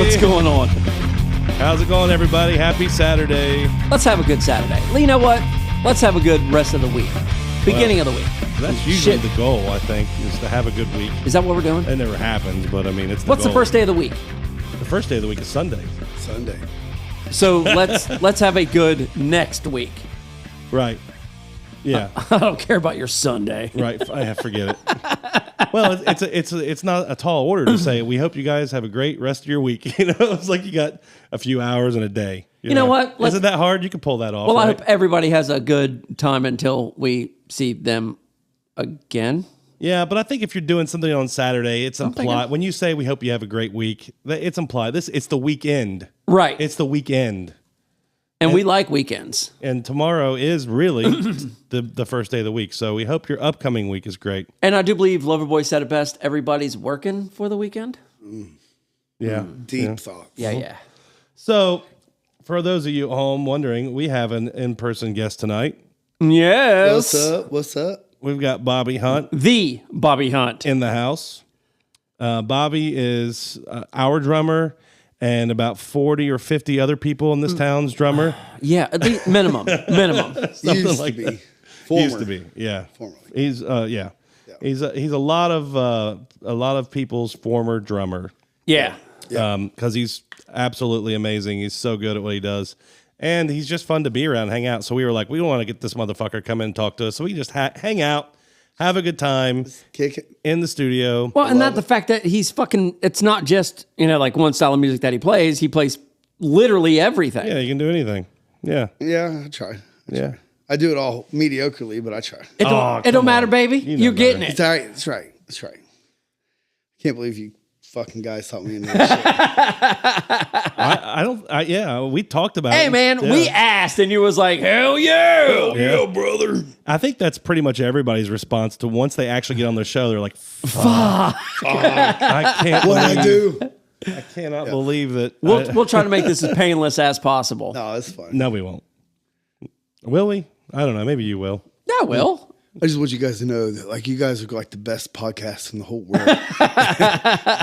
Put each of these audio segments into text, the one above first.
What's going on? How's it going, everybody? Happy Saturday. Let's have a good Saturday. You know what? Let's have a good rest of the week. Beginning of the week. That's usually the goal, I think, is to have a good week. Is that what we're doing? It never happens, but I mean, it's the What's goal. the first day of the week? The first day of the week is Sunday. Sunday. So let's have a good next week. Right. Yeah. I don't care about your Sunday. Right. I forget it. Well, it's not a tall order to say, we hope you guys have a great rest of your week. You know, it's like you got a few hours in a day. You know what? Isn't that hard? You can pull that off. Well, I right? hope everybody has a good time until we see them again. Yeah, but I think if you're doing something on Saturday, it's implied. thinking- When you say we hope you have a great week, it's implied. It's the weekend. Right. It's the weekend. And we like weekends. And tomorrow is really the first day of the week. So we hope your upcoming week is great. And I do believe Loverboy said it best. Everybody's working for the weekend. Yeah. Deep thoughts. Yeah. So for those of you at home wondering, we have an in-person guest tonight. Yes. What's up? What's up? We've got Bobby Hunt The Bobby Hunt. in the house. Bobby is our drummer and about 40 or 50 other people in this town's drummer. Yeah, at least minimum. Something Used like to be. that. Former. Used to be, yeah. Formerly. He's yeah. He's a lot of people's former drummer. Yeah. Because he's absolutely amazing. He's so good at what he does. And he's just fun to be around, hang out. So we were like, we don't want to get this motherfucker come in and talk to us. So we just hang out, have a good time Kick it. in the studio. Well, and not the fact that he's fucking, it's not just, like one style of music that he plays literally everything. Yeah, you can do anything. Yeah. Yeah, I try. Yeah. I do it all mediocrely, but I try. It don't matter, baby. know You're getting It's it. all right. That's right. That's right. Can't believe you fucking guys taught me in that shit. Yeah, we talked about it. Hey, man, Yeah. we asked, and you was like, hell yeah. Yeah, brother. I think that's pretty much everybody's response to once they actually get on the show. They're like, fuck. I can't What I do? I cannot believe that. We'll try to make this as painless as possible. No, it's fine. No, we won't. Will we? I don't know. Maybe you will. Yeah, Will. I just want you guys to know that, like, you guys are like the best podcast in the whole world.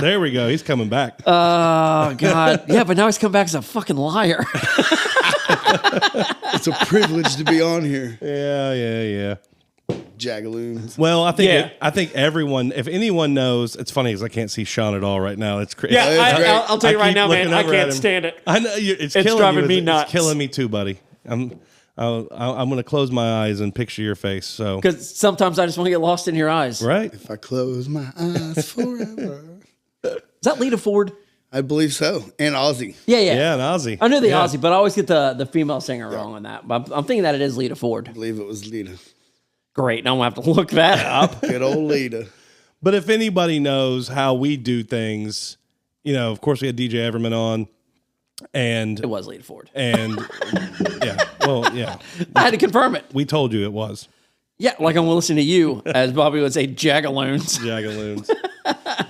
There we go. He's coming back. Oh, God. Yeah, but now he's come back as a fucking liar. It's a privilege to be on here, Yeah. Jagaloons. Well, I think Yeah. I think everyone, if anyone knows, it's funny because I can't see Sean at all right now. It's crazy. Yeah, It's great. I'll tell you I right keep now, man, looking I over at can't him. stand it. I know it's It's killing driving you. me It's nuts. killing me too, buddy. I'm going to close my eyes and picture your face. So Because sometimes I just want to get lost in your eyes. right, If I close my eyes forever. Is that Lita Ford? I believe so. And Ozzy. Yeah. yeah, an Aussie. I knew the Yeah. Aussie, but I always get the female singer wrong on that. But I'm thinking that it is Lita Ford. I believe it was Lita. Great. Now I'm going to have to look that up. Good old Lita. But if anybody knows how we do things, of course we had DJ Everman on, and It was Lita Ford. yeah, well, yeah, I had to confirm it. we told you it was Yeah, like I'm listening to you, as Bobby would say, Jagaloons. Jagaloons.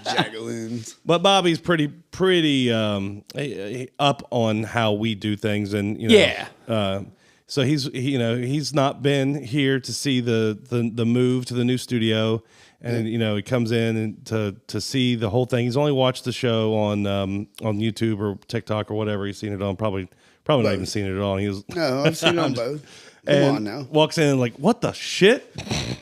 Jagaloons. But Bobby's pretty up on how we do things, and Yeah. so he's not been here to see the move to the new studio, and he comes in and to see the whole thing. He's only watched the show on YouTube or TikTok or whatever. He's seen it on probably not even seen it at all. And he was No, I've seen on both. Come and on now. walks in like, what the shit?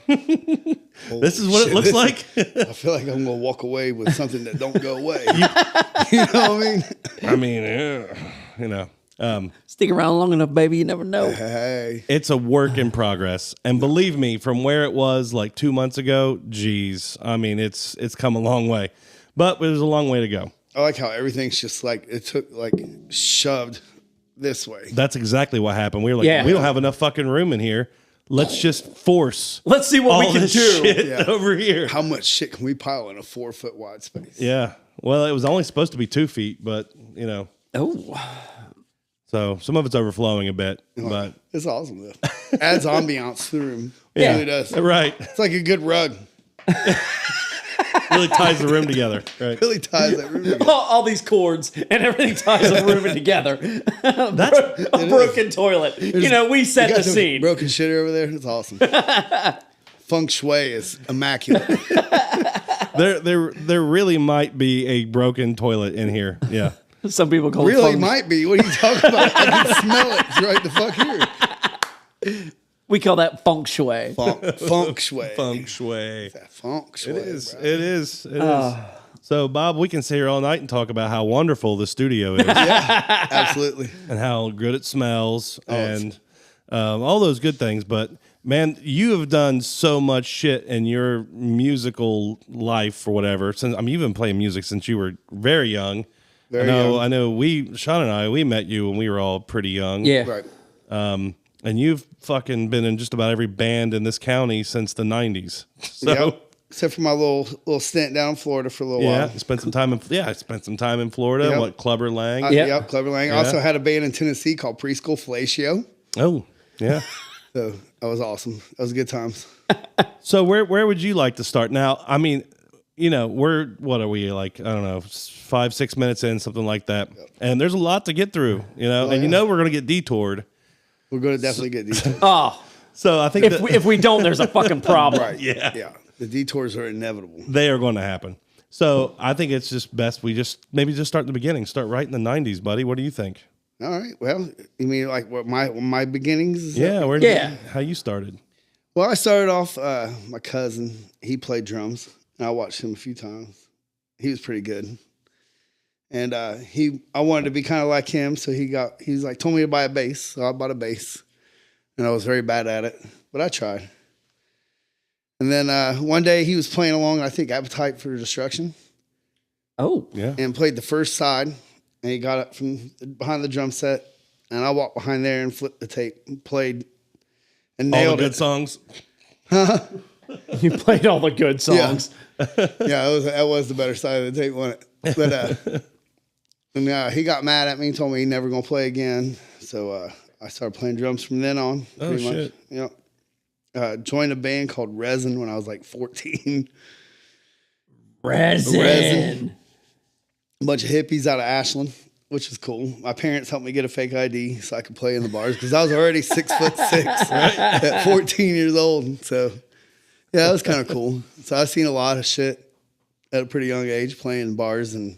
This is what it shit, looks this like. I feel like I'm gonna walk away with something that don't go away. You know what I mean? I mean, Stick around long enough, baby, you never know. Hey, it's a work in progress, and believe me, from where it was like 2 months ago, geez, I mean, it's come a long way, but there's a long way to go. I like how everything's just like it took like shoved this way. That's exactly what happened. We were like, Yeah. we don't have enough fucking room in here. Let's just force Let's see what all we can this do. shit Yeah. over here. How much shit can we pile in a 4 foot wide space? Yeah. Well, it was only supposed to be 2 feet, but Oh, so some of it's overflowing a bit, but It's awesome though. Adds ambiance to the room. It yeah, really does. right. It's like a good rug. Really ties the room together. Right. Really ties that room together. all these cords and everything ties the room together. That's A broken toilet. We set You the got some scene. broken shit over there. It's awesome. Feng shui is immaculate. there really might be a broken toilet in here. Yeah. Some people call Really it feng. might be. What are you talking about? I can smell it. It's right the fuck here. We call that feng shui. Funk shui. Feng shui. That funk shui. It is. bro. It is. It is. So, Bob, we can sit here all night and talk about how wonderful the studio is Yeah, absolutely. and how good it smells and all those good things. But, man, you have done so much shit in your musical life or whatever. Since you've been playing music since you were very young. Very young. I know. Sean and I, we met you when we were all pretty young. Yeah. Right. And you've fucking been in just about every band in this county since the 90s. So, Yep. Except for my little stint down in Florida for a little yeah, while. spent some time in Florida. Yep. What, Clubber Lang? Yeah. Yep, Clever Lang. I also had a band in Tennessee called Preschool Fellatio. Oh, yeah. So that was awesome. That was good times. So where would you like to start? Now, I mean, what are we, like, I don't know, 5-6 minutes in, something like that. And there's a lot to get through, and yeah. we're going to get detoured. We're going to definitely get detours. Oh, So I think if we don't, there's a fucking problem. Right. Yeah. The detours are inevitable. they are going to happen. So I think it's just best we maybe start in the beginning. Start right in the 90s, buddy. What do you think? All right. Well, you mean like what my beginnings? Yeah, how you started. Well, I started off. My cousin, he played drums, and I watched him a few times. He was pretty good, and I wanted to be kind of like him. So he's like told me to buy a bass, so I bought a bass, and I was very bad at it, but I tried. And then one day he was playing along, I think Appetite for Destruction, Oh, Yeah. and played the first side, and he got up from behind the drum set, and I walked behind there and flipped the tape, and played, and All the nailed good it. songs. you played all the good songs. Yeah, that was the better side of the tape, wasn't it? But and, he got mad at me and told me he never gonna play again. So I started playing drums from then on. Oh, pretty shit. Much. Yeah. Joined a band called Resin when I was like 14. Resin. A bunch of hippies out of Ashland, which was cool. My parents helped me get a fake ID so I could play in the bars because I was already 6'6" at 14 years old. So yeah, it was kind of cool. So I've seen a lot of shit at a pretty young age, playing in bars in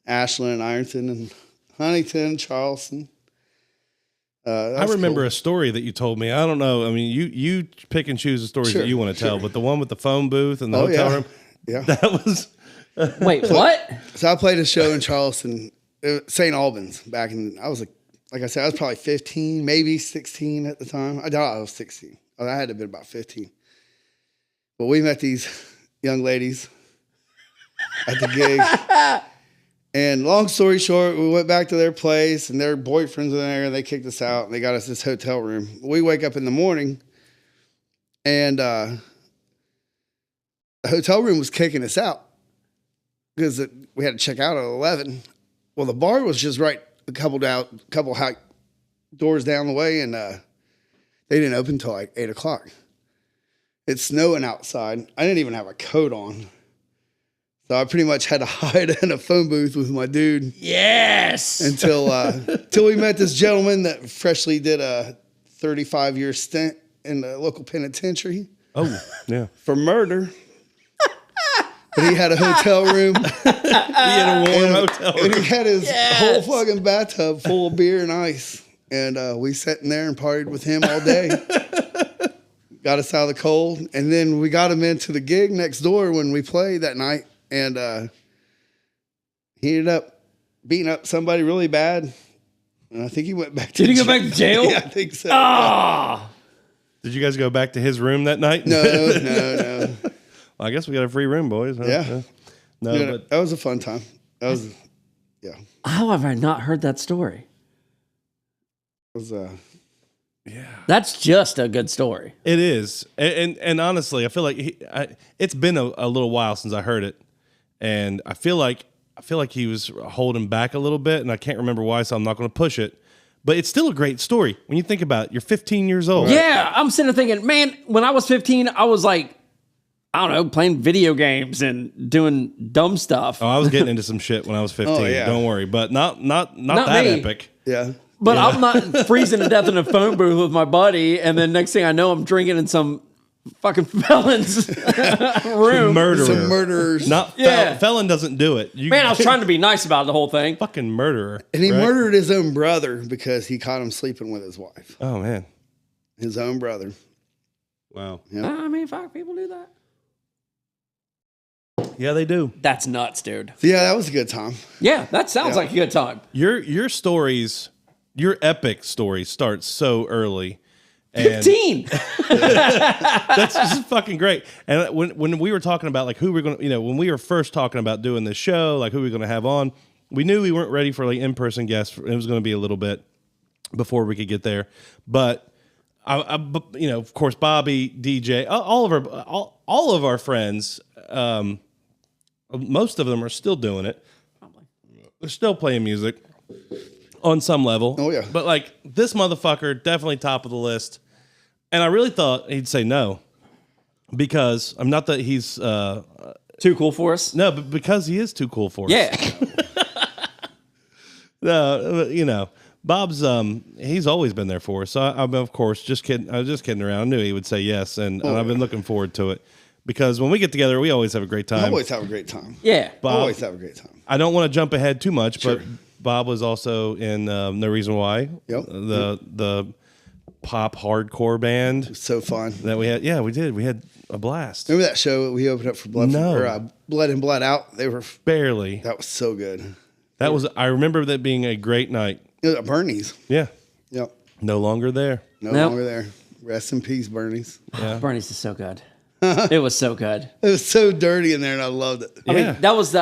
Ashland and Ironton and Huntington, Charleston. I remember a story that you told me. I don't know. I mean, you pick and choose the stories Sure, that you want to tell, but the one with the phone booth and the Oh, hotel yeah. room, Yeah. that was Wait, what? So I played a show in Charleston, St. Albans, back in, I was like I said, I was probably 15, maybe 16 at the time. I doubt I was 16. I had to have been about 15. But we met these young ladies at the gig. And long story short, we went back to their place and their boyfriends were there and they kicked us out and they got us this hotel room. We wake up in the morning and the hotel room was kicking us out because we had to check out at 11. Well, the bar was just right a couple doors down the way and they didn't open until like 8 o'clock. It's snowing outside. I didn't even have a coat on. So I pretty much had to hide in a phone booth with my dude Yes. until we met this gentleman that freshly did a 35-year stint in the local penitentiary yeah. for murder. But he had a hotel room. He had a warm hotel room. And he had his Yes. whole fucking bathtub full of beer and ice. And we sat in there and partied with him all day. Got us out of the cold. And then we got him into the gig next door when we played that night. And he ended up beating up somebody really bad. And I think he went back to Did he go jail. back to jail? Yeah, I think so. Ah. Did you guys go back to his room that night? No. Well, I guess we got a free room, boys. Huh? Yeah. No, Yeah, but that was a fun time. That was, yeah. It How have I not heard that story? was, That's just a good story. it is. And honestly, I feel like it's been a little while since I heard it, and I feel like he was holding back a little bit, and I can't remember why, so I'm not going to push it. But it's still a great story when you think about it. You're 15 years old. Yeah, I'm sitting there thinking, man, when I was 15, I was like, I don't know, playing video games and doing dumb stuff. Oh, I was getting into some shit when I was 15. Oh, yeah. Don't worry, but not that me. epic. yeah. But I'm not freezing to death in a phone booth with my buddy, and then next thing I know, I'm drinking in some fucking felon's room. Murderer. Some murderers. Not Yeah. felon doesn't do it. You Man, I was trying to be nice about the whole thing. fucking murderer. And he right? murdered his own brother because he caught him sleeping with his wife. Oh man. His own brother. Wow. I mean, fuck, people do that. Yeah, they do. That's nuts, dude. So yeah, that was a good time. Yeah, that sounds like a good time. Your stories, your epic story starts so early. And 15. that's just fucking great. And when we were talking about like who we're going to, when we were first talking about doing this show, like who we're going to have on, we knew we weren't ready for like in-person guests. It was going to be a little bit before we could get there. But of course, Bobby, DJ, all of our friends, most of them are still doing it. They're still playing music on some level. Oh, yeah. But like this motherfucker, definitely top of the list. And I really thought he'd say no, because I'm not that he's Too cool for us? no, but because he is too cool for us. Yeah. No, Bob's he's always been there for us. So I'm of course just kidding. I was just kidding around. I knew he would say yes, and I've been looking forward to it because when we get together, we always have a great time. Always have a great time. Yeah. Bob, Always have a great time. I don't want to jump ahead too much, Sure. but Bob was also in No Reason Why. Yep. The pop hardcore band So fun. that we had. Yeah, we did. We had a blast. Remember that show we opened up for Blood? No. Blood in, Blood Out. They were. Barely. That was so good. That was. I remember that being a great night. It was at Bernie's. Yeah. Yep. No longer there. No Nope. longer there. Rest in peace, Bernie's. Yeah. Bernie's is so good. It was so good. It was so dirty in there, and I loved it. I Yeah. mean, that was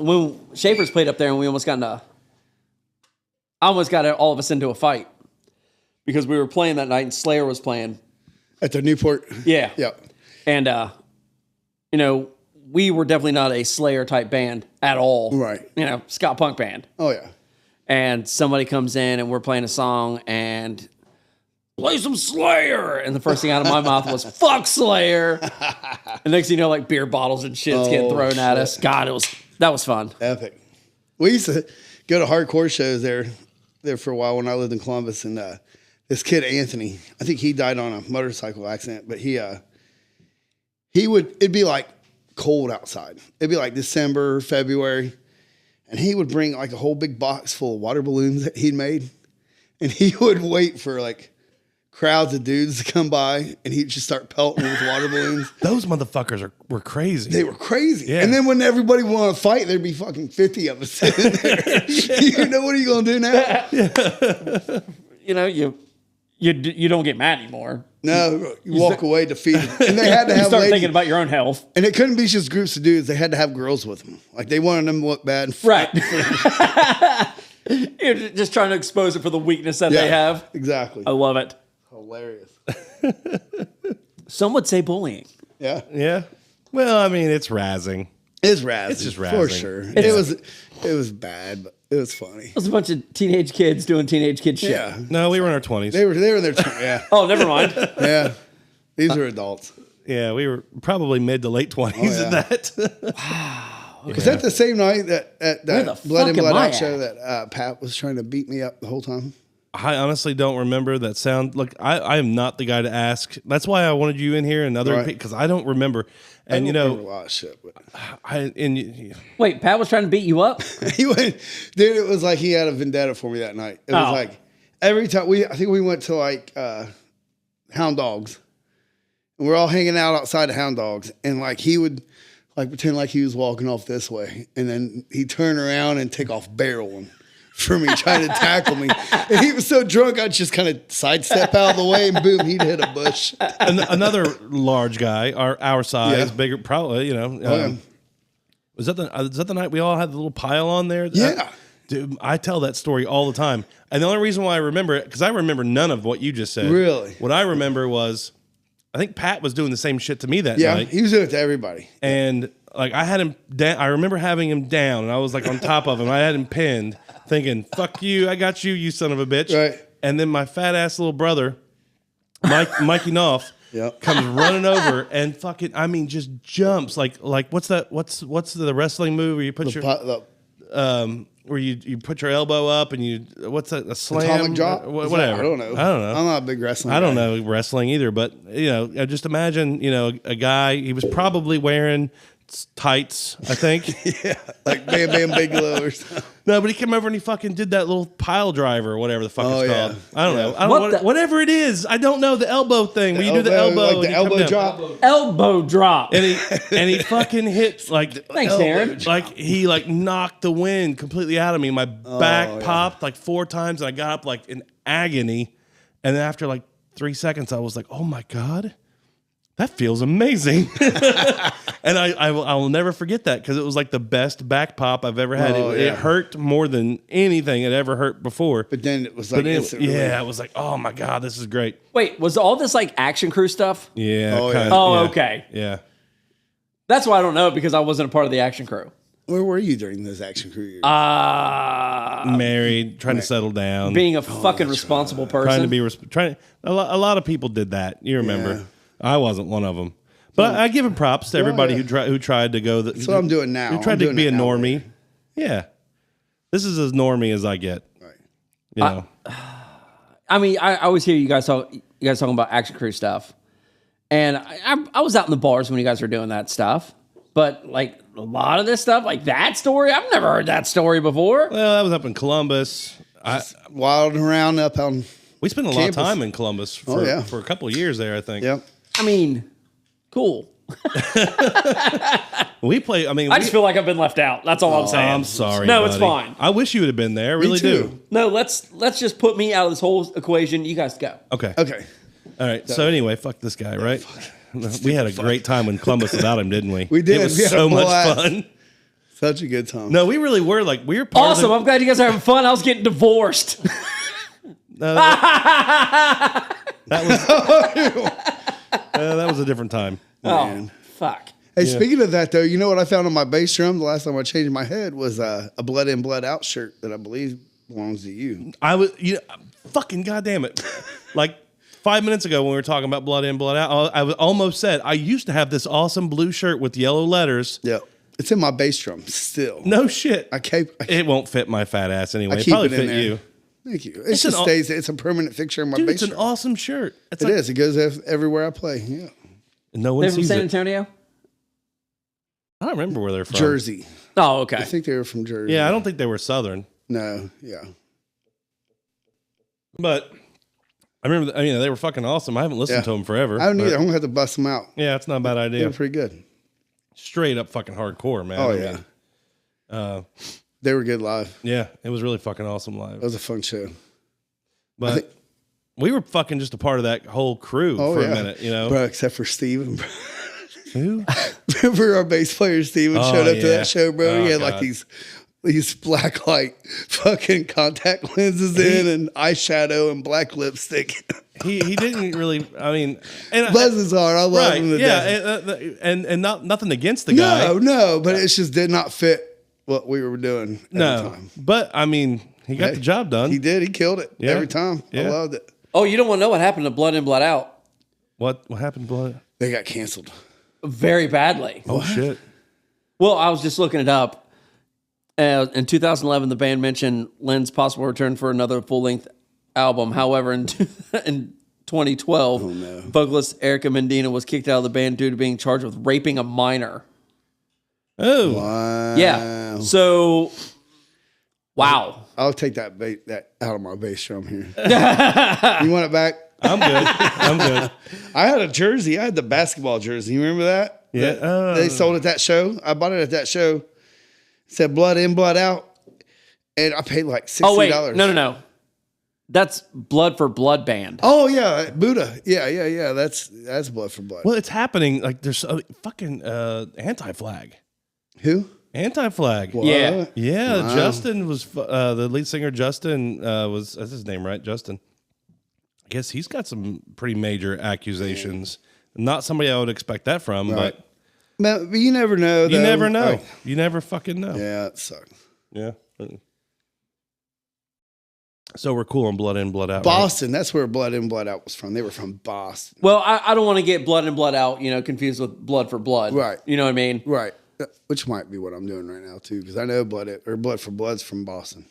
when Schaefer's played up there, and we almost got I almost got all of us into a fight because we were playing that night, and Slayer was playing. At the Newport. Yeah. Yep. And we were definitely not a Slayer type band at all. Right. Ska punk band. Oh yeah. And somebody comes in, and we're playing a song, and play some Slayer. And the first thing out of my mouth was, fuck Slayer. And next thing you know, like beer bottles and shit's getting thrown at us. God, that was fun. Epic. We used to go to hardcore shows there for a while when I lived in Columbus, and this kid Anthony, I think he died on a motorcycle accident, but it'd be like cold outside. It'd be like December, February, and he would bring like a whole big box full of water balloons that he'd made, and he would wait for like crowds of dudes to come by, and he'd just start pelting with water balloons. Those motherfuckers were crazy. They were crazy. Yeah. And then when everybody wanted to fight, there'd be fucking 50 of us sitting there. What are you going to do now? You don't get mad anymore. No, you walk away defeated. And they had to You have start ladies. thinking about your own health. And it couldn't be just groups of dudes. They had to have girls with them. Like they wanted them to look bad. And Right. You're just trying to expose it for the weakness that they have. Exactly. I love it. Hilarious. Some would say bullying. Yeah. Yeah. Well, I mean, it's razzing. It's razzing. It's just For razzing. sure. It was bad, but it was funny. It was a bunch of teenage kids doing teenage kid shit. Yeah. No, we were in our 20s. They were in their yeah. Oh, never mind. Yeah. These are adults. Yeah, we were probably mid to late 20s yeah. in that. Was that the same night that at Where that the Blood in fuck am Blood I Out show at? that Pat was trying to beat me up the whole time? I honestly don't remember that sound. Look, I am not the guy to ask. That's why I wanted you in here and other Right. because I don't remember. And I don't remember a lot of shit, but Wait, Pat was trying to beat you up? he went, dude. It was like he had a vendetta for me that night. It was Oh. like every time I think we went to like Hound Dogs, and we're all hanging out outside of Hound Dogs, and like he would like pretend like he was walking off this way, and then he'd turn around and take off barreling for me, trying to tackle me. And he was so drunk, I'd just kind of sidestep out of the way, and boom, he'd hit a bush. another large guy, our size, Yeah. bigger, probably. Yeah. Was that the night we all had the little pile on there? Yeah. Dude, I tell that story all the time. And the only reason why I remember it, because I remember none of what you just said. Really? What I remember was, I think Pat was doing the same shit to me that Yeah, night. he was doing it to everybody. And like I had him down. I remember having him down, and I was like on top of him. I had him pinned, thinking, "Fuck you! I got you, you son of a bitch!" Right. And then my fat ass little brother, Mikey Knopf, Yep. comes running over and fucking, I mean, just jumps like what's that? What's the wrestling move where you put your where you put your elbow up and you what's that, a slam? Atomic drop? Whatever. I don't know. I'm not a big wrestling I don't guy. know wrestling either, but just imagine, a guy, he was probably wearing tights, I think. Yeah, like Bam Bam Bigelow or something. No, but he came over and he fucking did that little pile driver or whatever the fuck it's yeah. called. I don't know. Yeah. I don't know whatever it is. I don't know the elbow thing. When you do the elbow, like and the you come elbow down. drop. Elbow drop. And he fucking hit like Thanks, Darren. like he like knocked the wind completely out of me. My back popped like 4 times and I got up like in agony. And then after like 3 seconds, I was like, oh my God, that feels amazing. And I will never forget that because it was like the best back pop I've ever had. It hurt more than anything it ever hurt before. But then it was like instant relief. I was like, oh my God, this is great. Wait, was all this like Action Crew stuff? Yeah. Oh, kinda, yeah. Oh, yeah, okay. Yeah. That's why I don't know because I wasn't a part of the Action Crew. Where were you during those Action Crew years? Married, trying to settle down. Being a fucking responsible person. Trying to be a lot of people did that. You remember? Yeah. I wasn't one of them, but I give him props to everybody who tried to go. That's what I'm doing now. Who tried I'm to doing be a it now, normie. baby. Yeah, this is as normie as I get. Right. You know, I mean, I always hear you guys talking about Action Crew stuff, and I was out in the bars when you guys were doing that stuff. But like a lot of this stuff, like that story, I've never heard that story before. well, that was up in Columbus. Wilding around up on. We spent a lot of Campus. time in Columbus for a couple of years there. I think. Yep. I mean, cool. We play. I mean, I just feel like I've been left out. That's all I'm saying. I'm sorry. No, it's buddy. fine. I wish you would have been there. I really too. do. No, let's just put me out of this whole equation. You guys go. Okay. Okay. All right. So anyway, fuck this guy, right? We had a great time in Columbus without him, didn't we? We did. It was We had a so much blast. fun. Such a good time. No, we really were like we were part Awesome. of I'm glad you guys are having fun. I was getting divorced. that was a different time. Oh, fuck. Hey, speaking of that, though, you know what I found on my bass drum the last time I changed my head was a Blood In, Blood Out shirt that I believe belongs to you. I was, fucking goddamn it. Like 5 minutes ago when we were talking about Blood In, Blood Out, I was almost said, I used to have this awesome blue shirt with yellow letters. Yeah. It's in my bass drum still. No shit. It won't fit my fat ass anyway. It keep probably it in fit there. you. Thank you. It It's just an stays. It's a permanent fixture in my Dude, bass it's an drum. awesome shirt. It's It is. It goes everywhere I play. Yeah. No one They're from sees San it. Antonio? I don't remember where they're from. Jersey. Oh, okay. I think they were from Jersey. Yeah, I don't think they were Southern. No. Yeah. But I remember, they were fucking awesome. I haven't listened to them forever. I don't but- either. I'm going to have to bust them out. Yeah, it's not a bad They idea. were pretty good. Straight up fucking hardcore, man. Oh, I yeah. mean, They were good live. yeah, it was really fucking awesome live. It was a fun show. But we were fucking just a part of that whole crew for a minute, Bro, except for Steven. Who? Remember our bass player Steven showed up to yeah. that show, bro? Oh, He had God. like these black light fucking contact lenses in and eyeshadow and black lipstick. He didn't really. I mean, and Bless his heart. I love right, him to death. yeah, and not nothing against the guy. No, but it just did not fit what we were doing at the No, time. but I mean, he got the job done. He did. He killed it Yeah. every time. I Yeah. loved it. Oh, you don't want to know what happened to Blood In, Blood Out? What happened, Blood? They got canceled. Very badly. Oh shit! Well, I was just looking it up. In 2011, the band mentioned Lynn's possible return for another full-length album. However, in 2012, vocalist Erica Mendina was kicked out of the band due to being charged with raping a minor. Oh, Wow. Yeah. So, wow. I'll take that out of my bass drum here. You want it back? I'm good. I'm good. I had a jersey. I had the basketball jersey. You remember that? Yeah. They sold at that show. I bought it at that show. It said Blood In, Blood Out. And I paid like $60. Oh, wait. No. That's Blood for Blood band. Oh, yeah. Buddha. Yeah. That's Blood for Blood. Well, it's happening. Like there's fucking Anti-Flag. Who? Anti-Flag. Yeah. What? Yeah, Wow. Justin was the lead singer. Justin that's his name, right? Justin. I guess he's got some pretty major accusations. Not somebody I would expect that from, Right. But you never know. but you though. never know. Like, You never fucking know. yeah, it sucks. Yeah. So we're cool on Blood In, Blood Out. right? Boston. That's where Blood In, Blood Out was from. They were from Boston. Well, I don't want to get Blood In, Blood Out, confused with Blood for Blood. Right. You know what I mean? Right. which might be what I'm doing right now too, because I know Blood for Blood's from Boston.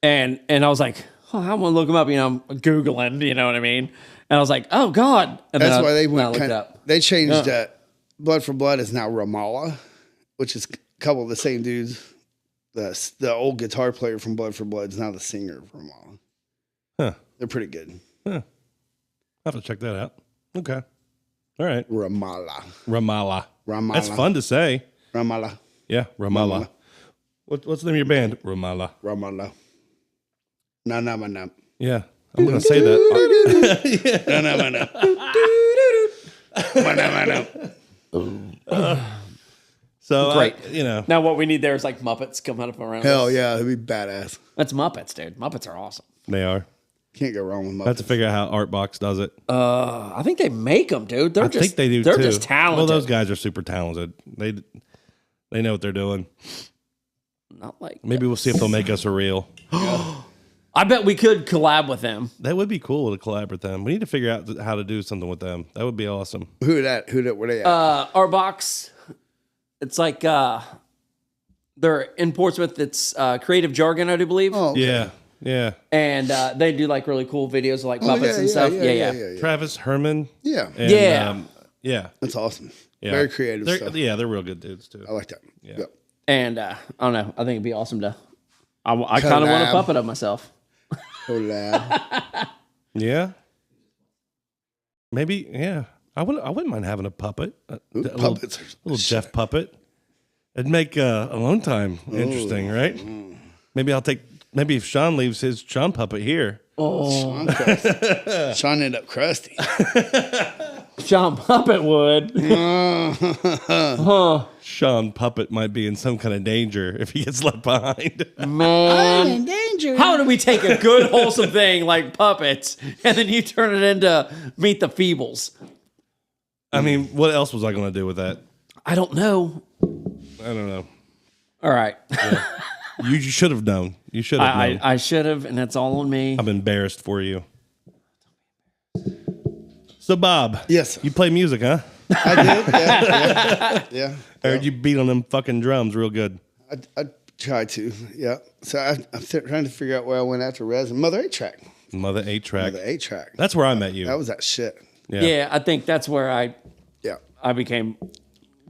And I was like, oh, I'm gonna look them up. You know, I'm Googling. You know what I mean? And I was like, oh God. And That's then why they then I went. looked up. They changed Blood for Blood is now Ramallah, which is a couple of the same dudes. The old guitar player from Blood for Blood is now the singer of Ramallah. Huh. They're pretty good. Huh. I'll have to check that out. Okay. All right. Ramallah. Ramallah. Ramallah. That's fun to say. Ramallah. Yeah, Ramallah. What's the name of your band? Ramallah. Ramallah. No. Yeah, I'm going to say that. No. So, Great. you know. Now what we need there is like Muppets coming up around. Hell us. yeah, it'd be badass. That's Muppets, dude. Muppets are awesome. They are. Can't go wrong with Muppets. I have to figure out how Artbox does it. I think they make them, dude. They're I just think they do They're too. just talented. Well, those guys are super talented. They know what they're doing. Not like Maybe we'll see if they'll make us a reel. I bet we could collab with them. That would be cool to collab with them. We need to figure out how to do something with them. That would be awesome. Who that? Where they at? Our box. It's like they're in Portsmouth. It's Creative Jargon, I do believe. Oh, okay. Yeah. And they do like really cool videos of like puppets and stuff. Yeah. Travis Herman. Yeah. And, Yeah. yeah. That's awesome. Yeah. Very creative stuff. Yeah, they're real good dudes too. I like that. Yeah. Yep. And I don't know. I think it'd be awesome to. I kind of want a Collab. puppet of myself. Collab. Yeah. Maybe. Yeah. I wouldn't mind having a puppet. Ooh, puppets are little Jeff puppet. It'd make alone time interesting, right? Maybe Maybe if Sean leaves his Sean puppet here. Sean crusty. Sean ended up crusty. Sean Puppet would. Sean puppet might be in some kind of danger if he gets left behind. Man, danger. how do we take a good wholesome thing like puppets and then you turn it into Meet the Feebles? I mean, what else was I going to do with that? I don't know. I don't know. All right. You should have known. You should have known. I should have, and that's all on me. I'm embarrassed for you. So, Bob. Yes. You play music, huh? I did. Yeah. I heard you beat on them fucking drums real good. I tried to. Yeah. So I'm trying to figure out where I went after Res and Mother 8-Track. Mother 8-Track. Mother 8-Track. That's where I met you. That was that shit. Yeah, I think that's where Yeah. I became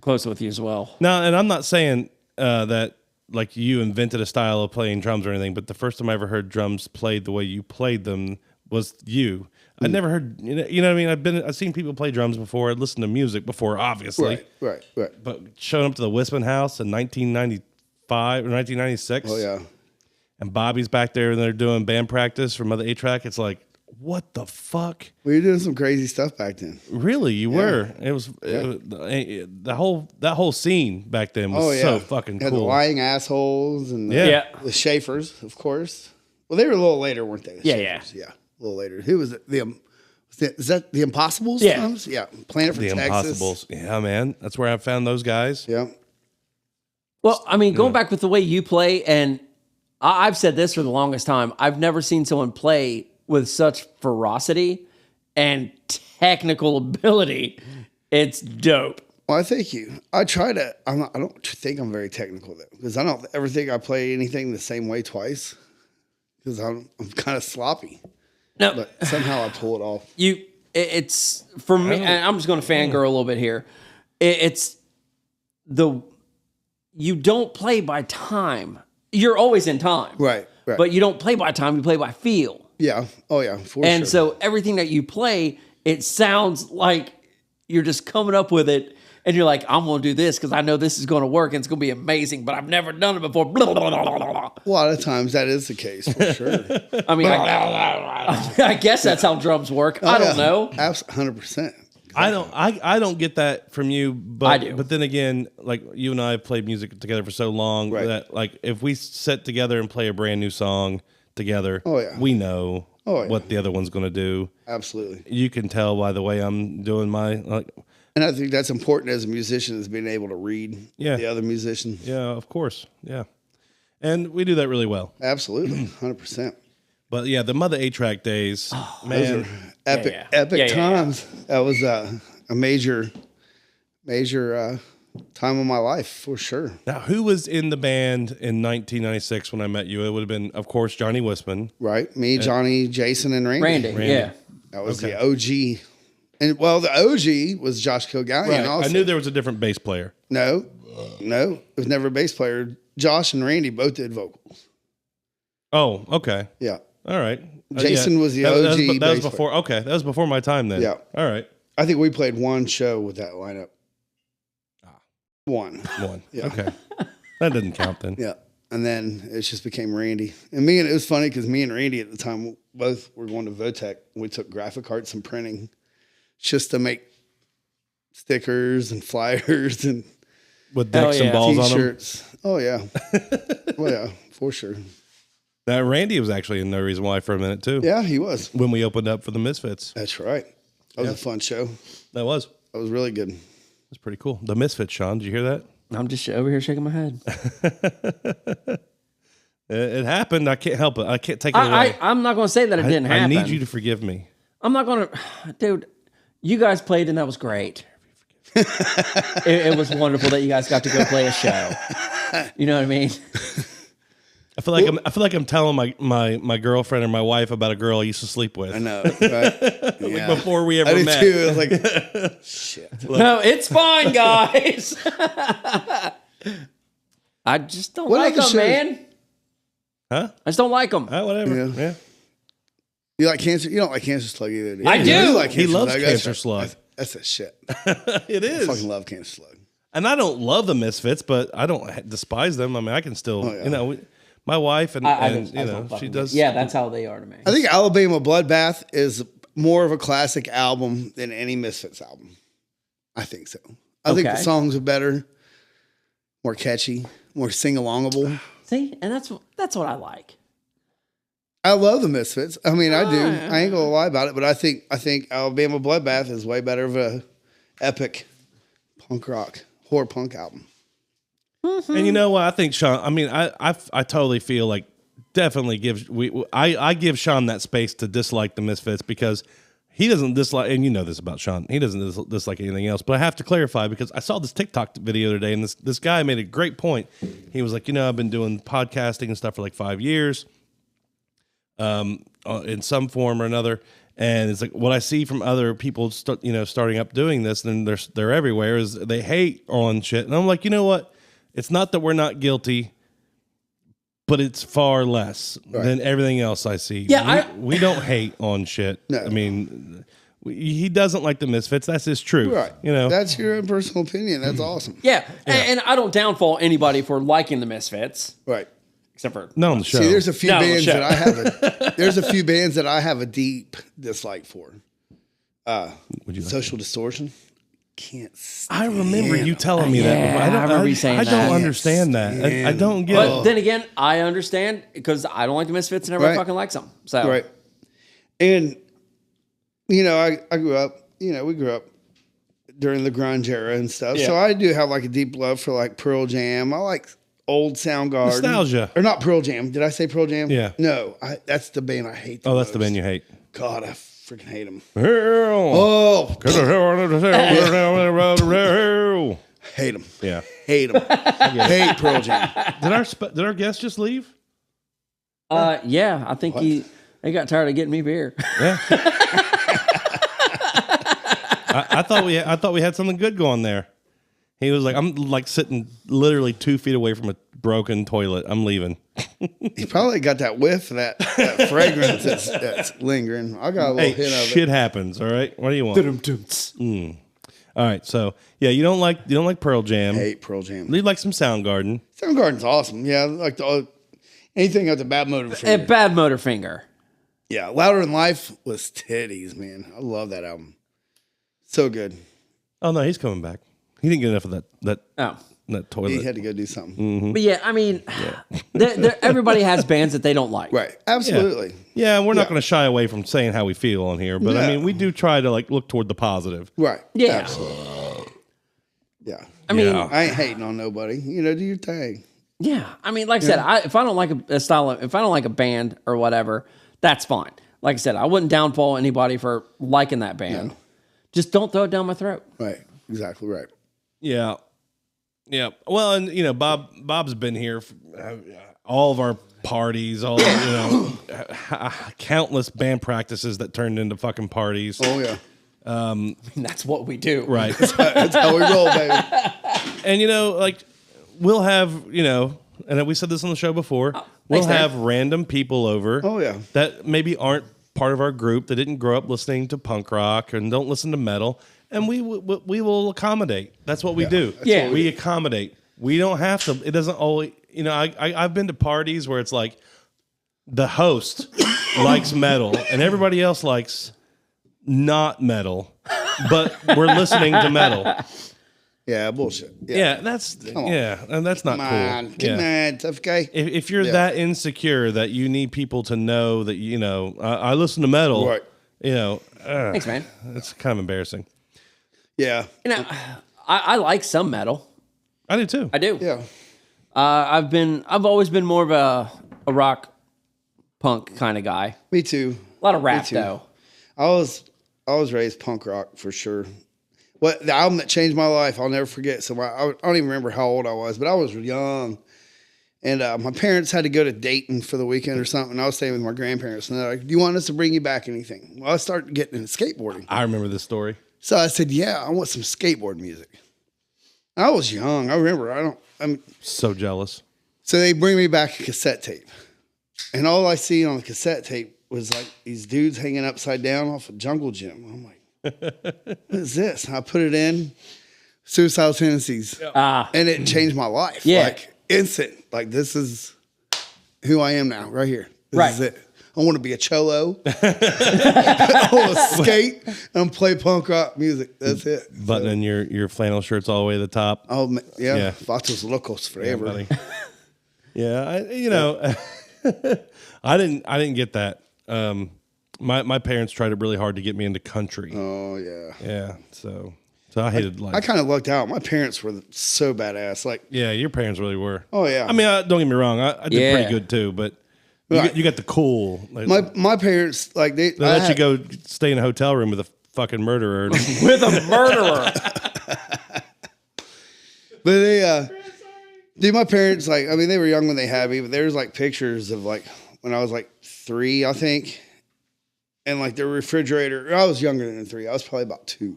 close with you as well. No, and I'm not saying that like you invented a style of playing drums or anything, but the first time I ever heard drums played the way you played them was you. I'd never heard, you know what I mean? I've seen people play drums before. I'd listened to music before, obviously. Right. But showing up to the Wispin House in 1995 or 1996. Oh, yeah. And Bobby's back there and they're doing band practice for Mother 8-Track. It's like, what the fuck? We were doing some crazy stuff back then. Really, you were. It was that whole scene back then was so fucking Had the cool. lying assholes and Yeah. the Schaefers, of course. Well, they were a little later, weren't they? The Yeah. Schaefers? Yeah. A little later. Who was it? Is that the Impossibles? Yeah. Drums? Yeah. Planet for The Texas. Impossibles. Yeah, man. That's where I found those guys. Yeah. Well, I mean, going back with the way you play, and I've said this for the longest time, I've never seen someone play with such ferocity and technical ability. It's dope. Well, I thank you. I try to. I don't think I'm very technical though, because I don't ever think I play anything the same way twice. Because I'm kind of sloppy, No, but somehow I pull it off. it's for me. And I'm just going to fangirl a little bit here. You don't play by time. You're always in time, Right. But you don't play by time. You play by feel. Yeah. Oh yeah. For And sure. so everything that you play, it sounds like you're just coming up with it. And you're like, I'm going to do this because I know this is going to work and it's going to be amazing, but I've never done it before. Blah, blah, blah, blah, blah. A lot of times that is the case for sure. I mean, I guess that's how drums work. I don't know. 100%. I don't get that from you, but I do. But then again, like you and I have played music together for so long Right. that like if we sit together and play a brand new song together, Oh, yeah. we know Oh, yeah. what the other one's going to do. Absolutely. You can tell by the way I'm doing my like. And I think that's important as a musician, is being able to read the other musician. Yeah, of course. Yeah. And we do that really well. Absolutely. 100%. But yeah, the Mother 8-Track days, man. Epic Yeah. times. That was a major time of my life for sure. Now, who was in the band in 1996 when I met you? It would have been, of course, Johnny Wisman. Right, me, Johnny, Jason, and Randy. Yeah. That was the OG. And well, the OG was Josh Kilgallion. Right. Also, I knew there was a different bass player. no, it was never a bass player. Josh and Randy both did vocals. Oh, okay. Yeah, All right. Jason was the That was, OG that was bass before. Okay, that was before my time then. Yeah. All right. I think we played one show with that lineup. One. Yeah. Okay. That didn't count then. Yeah. And then it just became Randy. And it was funny because me and Randy at the time both were going to Votech. We took graphic arts and printing just to make stickers and flyers and With dicks and balls on them. t-shirts. Oh, yeah. Well, yeah, for sure. Now, Randy was actually in No Reason Why for a minute too. Yeah, he was. When we opened up for the Misfits. That's right. That was a fun show. That was. That was really good. That's pretty cool. The Misfits, Sean. Did you hear that? I'm just over here shaking my head. It happened. I can't help it. I can't take it away. I'm not going to say that it didn't happen. I need you to forgive me. I'm not going to. Dude, you guys played and that was great. It was wonderful that you guys got to go play a show. You know what I mean? I feel like I'm telling my girlfriend or my wife about a girl I used to sleep with. I know. Right? Like before we ever I did met. too. I was like, shit. No, it's fine, guys. I just don't What like other them, shows? man. Huh? I just don't like them. Whatever. Yeah. Yeah. You like cancer? You don't like Cancer Slug either, do you? I do. You like He loves Slug. Cancer Slug. That's a shit. It I is. fucking love Cancer Slug. And I don't love the Misfits, but I don't despise them. I mean, I can still, yeah. my wife and, I and don't she fucking does. Yeah, that's how they are to me. I think Alabama Bloodbath is more of a classic album than any Misfits album. I think so. I think the Okay. songs are better, more catchy, more sing-alongable. See, and that's what I like. I love the Misfits. I mean, I do. I ain't gonna lie about it, but I think Alabama Bloodbath is way better of a epic punk rock horror punk album. And you know what? I think Sean. I mean, I totally feel like definitely I give Sean that space to dislike the Misfits because he doesn't dislike. And you know this about Sean. He doesn't dislike anything else. But I have to clarify because I saw this TikTok video the other day, and this guy made a great point. He was like, I've been doing podcasting and stuff for like 5 years, in some form or another. And it's like what I see from other people, starting up doing this, and they're everywhere. Is they hate on shit, and I'm like, you know what? It's not that we're not guilty, but it's far less than everything else I see. Yeah, we don't hate on shit. No. I mean, he doesn't like the Misfits. That's his truth. Right. That's your own personal opinion. That's awesome. Yeah, and I don't downfall anybody for liking the Misfits, Right. except for not on the show. See, there's a few No, bands shut that I have there's a few bands that I have a deep dislike for. Would you like Social Distortion. Can't I remember you stand telling me Yeah, that. I remember you saying I that. don't understand that. I don't get But it. then again, I understand because I don't like the Misfits and everybody Right. fucking likes them. So Right. And, I grew up, we grew up during the grunge era and stuff. So I do have like a deep love for like Pearl Jam. I like old Soundgarden. Nostalgia. Or not Pearl Jam. Did I say Pearl Jam? Yeah. No, that's the band I hate. Oh, that's the band you hate. God, I freaking hate them. Oh. Oh, hate them. Yeah. Hate them. Hate Pearl Jam. Did our guest just leave? yeah, I think they got tired of getting me beer. Yeah. I thought we had something good going there. He was like, I'm like sitting literally 2 feet away from a broken toilet. I'm leaving. He probably got that whiff of that fragrance that's lingering. I got a little hit of shit it. happens. All right. What do you want? All right. So yeah, you don't like Pearl Jam. Hate Pearl Jam. You like some Soundgarden. Soundgarden's awesome. Yeah, I like anything with the Bad Motor Finger. Bad Motorfinger. Yeah, Louder Than Life was titties, man. I love that album. So good. Oh no, he's coming back. He didn't get enough of that Oh. toilet. He had to go do something. But yeah, I mean, everybody has bands that they don't like. Right. Absolutely. Yeah, we're not Yeah. going to shy away from saying how we feel on here, but I No. mean, we do try to like look toward the positive. Right. Yeah. Absolutely. Yeah. I mean, Yeah. I ain't hating on nobody. Do your thing. yeah. I mean, like I said, if I don't like a style, if I don't like a band or whatever, that's fine. Like I said, I wouldn't downfall anybody for liking that band. No. Just don't throw it down my throat. Right. Exactly right. Yeah. Yeah. Well, and you know, Bob's been here for all of our parties, countless band practices that turned into fucking parties. Oh yeah, That's what we do. Right. that's how we roll, baby. And you know, like we'll have, you know, and we said this on the show before, we'll thanks, man. have random people over. Oh, yeah. That maybe aren't part of our group, that didn't grow up listening to punk rock and don't listen to metal, and we will accommodate. That's what we do. Yeah. We accommodate. We don't have to. It doesn't always. You know, I've been to parties where it's like the host likes metal and everybody else likes not metal, but we're listening to metal. Yeah, bullshit. Yeah, that's and that's not Come cool. on, come on, tough guy. If you're that insecure that you need people to know that, you know, I listen to metal, Right. you know, Thanks, man. it's kind of embarrassing. Yeah, You know, I like some metal. I do too. I do. yeah. I've always been more of a rock punk kind of guy. Me too. A lot of rap too. though. I was raised punk rock for sure. What the album that changed my life, I'll never forget. So I don't even remember how old I was, but I was young, and my parents had to go to Dayton for the weekend or something. I was staying with my grandparents, and they're like, "Do you want us to bring you back anything?" Well, I started getting into skateboarding, I remember this story. so I said, "Yeah, I want some skateboard music." I was young. I remember. So jealous. So they bring me back a cassette tape, and all I see on the cassette tape was like these dudes hanging upside down off a jungle gym. I'm like, what is this? And I put it in, Suicidal Tendencies, and it changed my life. Yeah. Like instant. Like this is who I am now, right here. This Right. is it. I want to be a cholo. I want to skate and play punk rock music. That's it. Buttoning your flannel shirts all the way to the top. Oh yeah, Yeah. Vatos Locos forever. buddy. Yeah, I didn't get that. My parents tried really hard to get me into country. Oh yeah. Yeah, so I hated life. I kind of lucked out. My parents were so badass. Like, Yeah, your parents really were. oh yeah. I mean, don't get me wrong. I did Yeah. pretty good too, but Right. you got the cool. Like, my parents like they they let you go stay in a hotel room with a fucking murderer. With a murderer. but they dude, my parents like I mean they were young when they had me, but there's like pictures of like when I was like 3, I think, and like their refrigerator. I was younger than 3. I was probably about 2,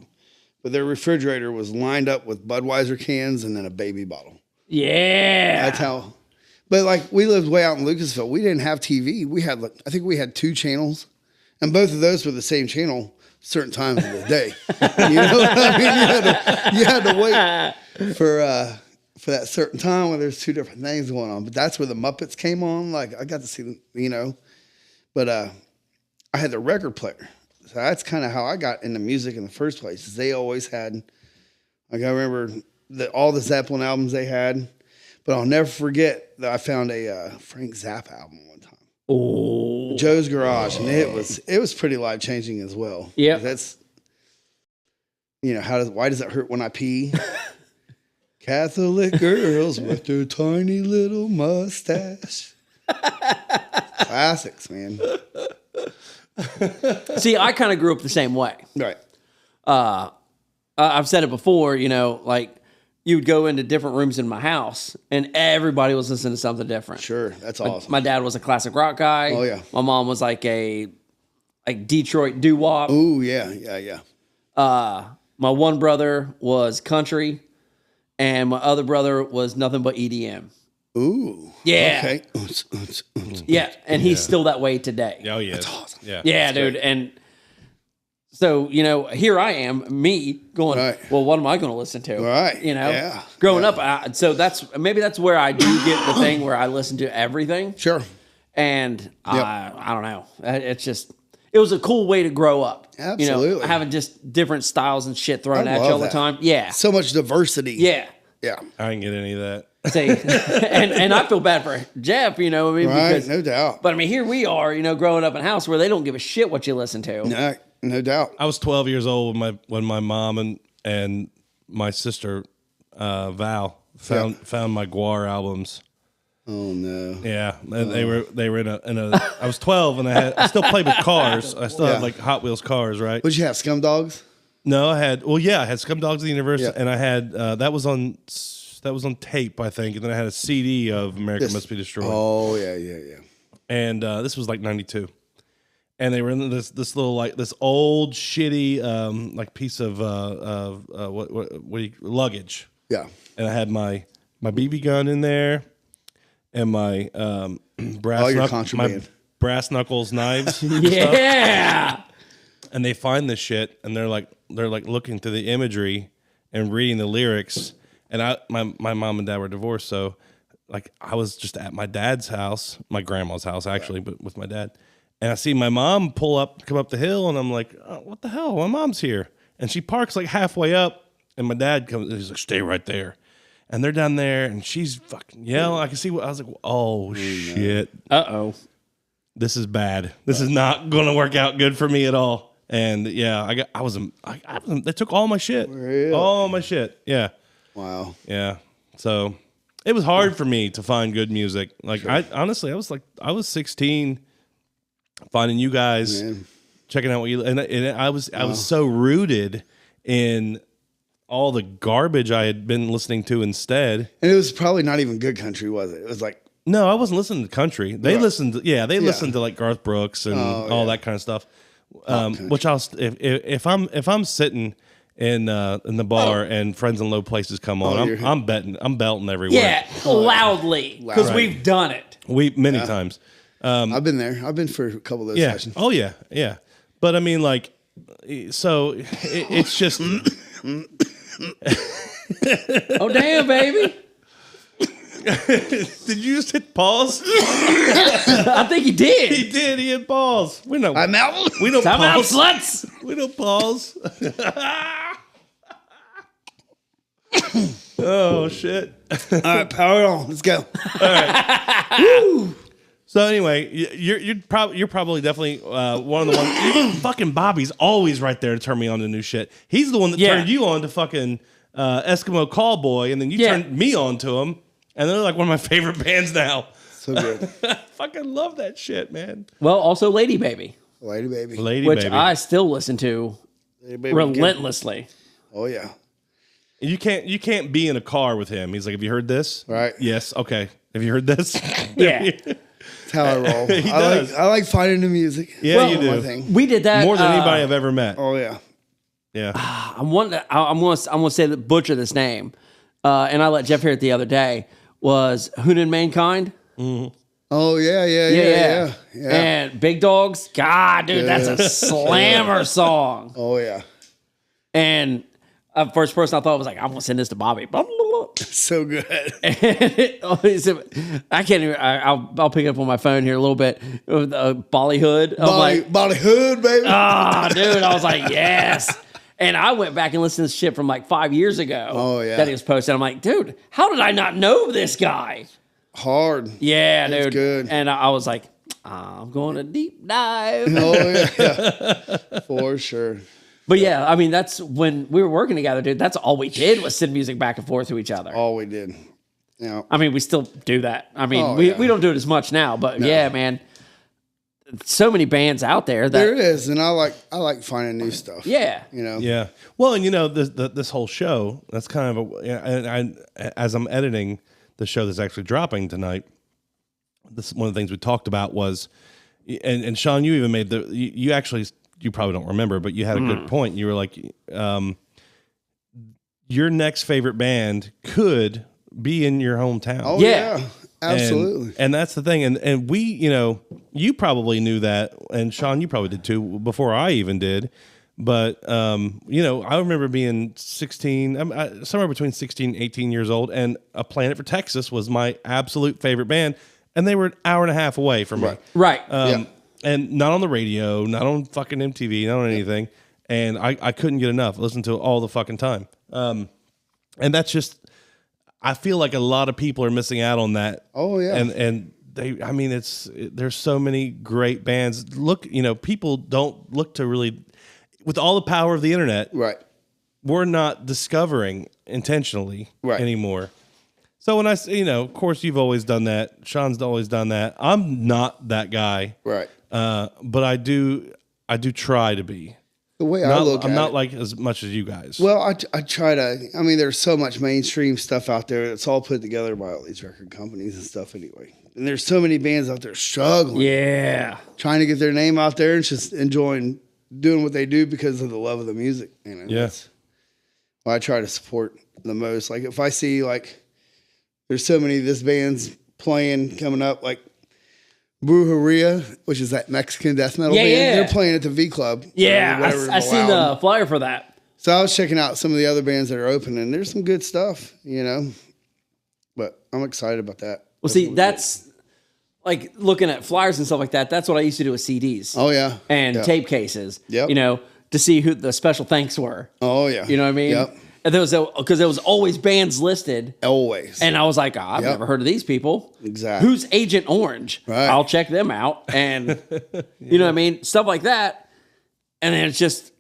but their refrigerator was lined up with Budweiser cans and then a baby bottle. Yeah. That's how. But like we lived way out in Lucasville. We didn't have TV. We had like I think we had 2 channels, and both of those were the same channel certain times of the day. You know what I mean? You had to wait for that certain time when there's 2 different things going on. But that's where the Muppets came on. Like I got to see them, you know. But I had the record player, so that's kind of how I got into music in the first place. Is they always had, like I remember all the Zeppelin albums they had. But I'll never forget that I found a Frank Zappa album one time. Oh. Joe's Garage, and it was pretty life changing as well. Yeah. That's, you know, why does it hurt when I pee? Catholic girls with their tiny little mustache. Classics, man. See, I kind of grew up the same way. Right. I've said it before, you know, like you would go into different rooms in my house and everybody was listening to something different. Sure. That's awesome. My dad was a classic rock guy. Oh, yeah. My mom was like Detroit doo-wop. Ooh, yeah. My one brother was country and my other brother was nothing but EDM. Ooh. Yeah. Okay. Yeah. And he's still that way today. Oh yeah, That's awesome. Yeah, Yeah, dude. And so, you know, here I am, me going, Right. well, what am I going to listen to? Right. You know, Yeah. growing up. So that's where I do get the thing where I listen to everything. Sure. And I don't know. It was a cool way to grow up. You Absolutely. know, having just different styles and shit thrown I at you love all the that. time. Yeah. So much diversity. Yeah. Yeah. I didn't get any of that. See, and I feel bad for Jeff, you know what I mean? Right. Because, No doubt. but I mean, here we are, you know, growing up in a house where they don't give a shit what you listen to. No doubt. I was 12 years old when my mom and my sister Val found my Guar albums. Oh no. Yeah, and they were in a. I was 12 and I still played with cars. I still had like Hot Wheels cars, right? What'd you have? Scum Dogs? No, I had Scum Dogs of the Universe, Yeah. and I had that was on that was on tape, I think, and then I had a CD of America Must Be Destroyed. Oh yeah. And this was like 92. And they were in this little like this old shitty like piece of luggage. Yeah. And I had my BB gun in there and my contraband. brass knuckles knives. Yeah. And they find this shit and they're like looking through the imagery and reading the lyrics. And my mom and dad were divorced, so like I was just at my dad's house, my grandma's house actually, but with my dad. And I see my mom come up the hill, and I'm like, oh, what the hell? My mom's here. And she parks like halfway up, and my dad comes, and he's like, stay right there. And they're down there, and she's fucking yelling. I can see what I was like, oh, shit. Uh-oh. This is bad. This is not going to work out good for me at all. And yeah, they took all my shit. Really? All my shit. Yeah. Wow. Yeah. So it was hard for me to find good music. Like sure. I was 16 finding you guys, checking out what you and I was so rooted in all the garbage I had been listening to instead. And it was probably not even good country, was it? It was like no, I wasn't listening to country. They listened to like Garth Brooks and all that kind of stuff. Which if I'm sitting in the bar and Friends in Low Places come on, I'm belting everywhere. Yeah, loudly because we've done it. Many times. I've been there. I've been for a couple of those sessions. Oh yeah. But I mean, like, so it's just. Oh damn, baby! Did you just hit pause? I think he did. He did. He hit pause. I'm out. We don't Time out, pause. sluts. We don't pause. Oh shit! All right, power on. Let's go. All right. So anyway, you're probably definitely one of the ones. Fucking Bobby's always right there to turn me on to new shit. He's the one that turned you on to fucking Eskimo Callboy, and then you turned me on to him, and they're like one of my favorite bands now. So good. Fucking love that shit, man. Well, also Lady Baby, Lady Baby. which I still listen to relentlessly. Oh yeah. You can't be in a car with him. He's like, have you heard this? Right. Yes. Okay. Have you heard this? Yeah. That's how I roll. He does. I like finding the music. Yeah, you do. My thing. We did that More than anybody I've ever met. Oh yeah. Yeah. I'm going to say that butcher this name, and I let Jeff hear it the other day. Was Hunan Mankind? Mm-hmm. Oh yeah. And Big Dogs. God, dude, that's a slammer song. Oh yeah. And first person I thought was like, I'm gonna send this to Bobby. Blah, blah, blah. So good. I can't even. I'll pick it up on my phone here a little bit. Bollywood. Bollywood, baby. Dude, I was like, yes. And I went back and listened to this shit from like 5 years ago. Oh yeah. That he was posting. I'm like, dude, how did I not know this guy? Hard. Yeah, It's dude. good. And I was like, I'm going to deep dive. Oh yeah. For sure. But yeah, I mean, that's when we were working together, dude. That's all we did was send music back and forth to each other. All we did. Yeah. I mean, we still do that. I mean, we don't do it as much now, but yeah, man. So many bands out there that There is, and I like finding new stuff. yeah. You know. Yeah. Well, and you know, this whole show, that's kind of as I'm editing the show that's actually dropping tonight, this one of the things we talked about was, and Sean, you even made you probably don't remember, but you had a good point. You were like, your next favorite band could be in your hometown. Oh Yeah. yeah. Absolutely. And that's the thing. And we, you know, you probably knew that. And Sean, you probably did too, before I even did. But, you know, I remember being 16, somewhere between 16 and 18 years old. And A Planet for Texas was my absolute favorite band. And they were an hour and a half away from me. Right. And not on the radio, not on fucking MTV, not on anything. And I couldn't get enough. Listen to it all the fucking time. And that's just, I feel like a lot of people are missing out on that. Oh yeah. And they, I mean, there's so many great bands. Look, you know, people don't look to really, with all the power of the internet, Right. we're not discovering intentionally anymore. So when I say, you know, of course you've always done that. Sean's always done that. I'm not that guy. Right. But I do try to be. the way I look at I'm not it, like as much as you guys. well, I try to. I mean, there's so much mainstream stuff out there. It's all put together by all these record companies and stuff. Anyway, and there's so many bands out there struggling, Yeah. trying to get their name out there and just enjoying doing what they do because of the love of the music. You know, Yeah. that's what I try to support the most. Like if I see like there's so many of this band's playing coming up, like Brujeria, which is that Mexican death metal band. Yeah. They're playing at the V Club. Yeah. or whatever I is seen allowed. the flyer for that. So I was checking out some of the other bands that are open, and there's some good stuff, you know. But I'm excited about that. Well, see, that's like looking at flyers and stuff like that. That's what I used to do with CDs Oh yeah, and yeah. tape cases. Yep. You know, to see who the special thanks were. Oh yeah, You know what I mean? Yep. And there was because there was always bands listed, Always. and I was like, I've Yep. never heard of these people. Exactly. Who's Agent Orange? Right. I'll check them out, and you know what I mean, stuff like that. And then it's just,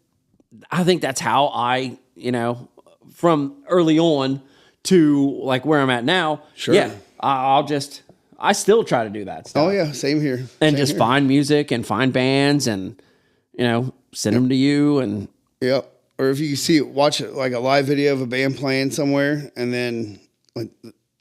I think that's how I, you know, from early on to like where I'm at now. Sure. Yeah, I still try to do that stuff. Oh yeah, same here. And Same just here. find music and find bands and, you know, send them to you. And Yep. Or if you see watch it like a live video of a band playing somewhere, and then like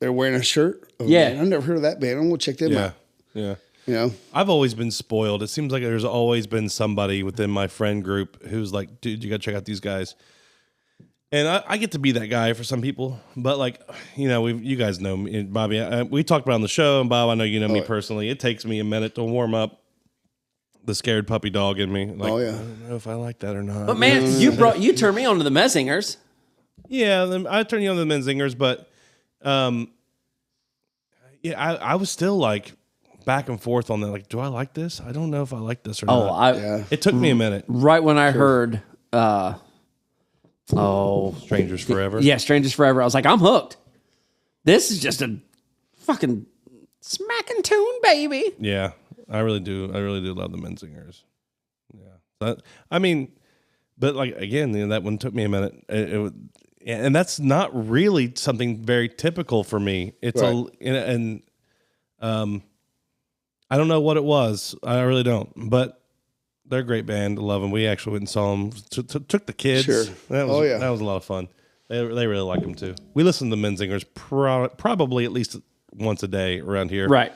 they're wearing a shirt. of a Yeah. band. I've never heard of that band. I'm gonna check them yeah, out. yeah. You know. I've always been spoiled. It seems like there's always been somebody within my friend group who's like, dude, you got to check out these guys. And I get to be that guy for some people, but like, you know, you guys know me, and Bobby. We talked about it on the show, and Bob, I know you know me personally. It takes me a minute to warm up the scared puppy dog in me. Like, Oh, yeah. I don't know if I like that or not. but man, you turned me on to the Messingers. Yeah, I turned you on to the Menzingers, but yeah, I was still like back and forth on that. Like, do I like this? I don't know if I like this or Oh, not. Yeah. It took me a minute. right when I heard, Strangers Forever. yeah, Strangers Forever, I was like, I'm hooked. This is just a fucking smacking tune, baby. Yeah, I really do. I really do love the Menzingers. Yeah, I mean, but like again, you know, that one took me a minute. And that's not really something very typical for me. It's Right. I don't know what it was. I really don't. But they're a great band. I love them. We actually went and saw them. Took the kids. Sure. That was, Oh, yeah. that was a lot of fun. They really like them too. We listen to the Menzingers probably at least once a day around here. Right.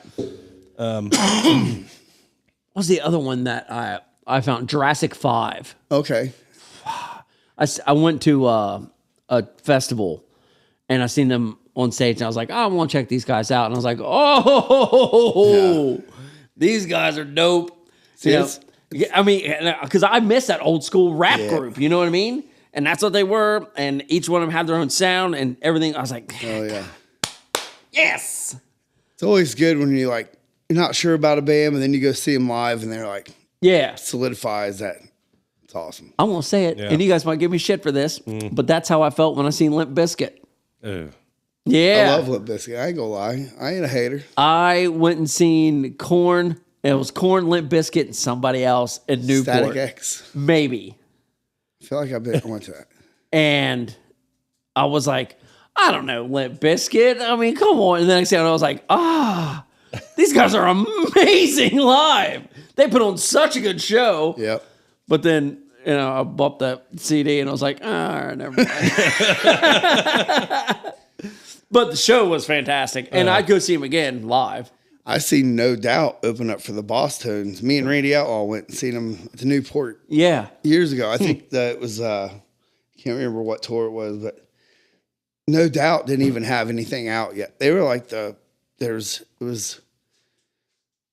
What's the other one that I found? Jurassic 5. Okay. I went to a festival and I seen them on stage and I was like, oh, I want to check these guys out. And I was like, oh, these guys are dope. See, You know, it's- yeah, I mean, because I miss that old school rap Yeah. group, you know what I mean? And that's what they were. And each one of them had their own sound and everything. I was like, Oh yeah. yes. It's always good when you're not sure about a band, but then you go see them live, and they're like Yeah. solidifies that. It's awesome. I won't say it. Yeah. And you guys might give me shit for this, but that's how I felt when I seen Limp Bizkit. Ugh. Yeah. I love Limp Bizkit. I ain't gonna lie. I ain't a hater. I went and seen Korn. It was Korn, Limp Bizkit, and somebody else in Newport. Static X. Maybe. I feel like I went to that. And I was like, I don't know, Limp Bizkit. I mean, come on. And the next thing I was like, these guys are amazing live. They put on such a good show. Yep. But then, you know, I bought that CD and I was like, never mind. But the show was fantastic. And I'd go see him again live. I seen No Doubt open up for the Boss Tones. Me and Randy Outlaw went and seen them at the Newport Yeah. years ago. I think that it was can't remember what tour it was, but No Doubt didn't even have anything out yet. They were like it was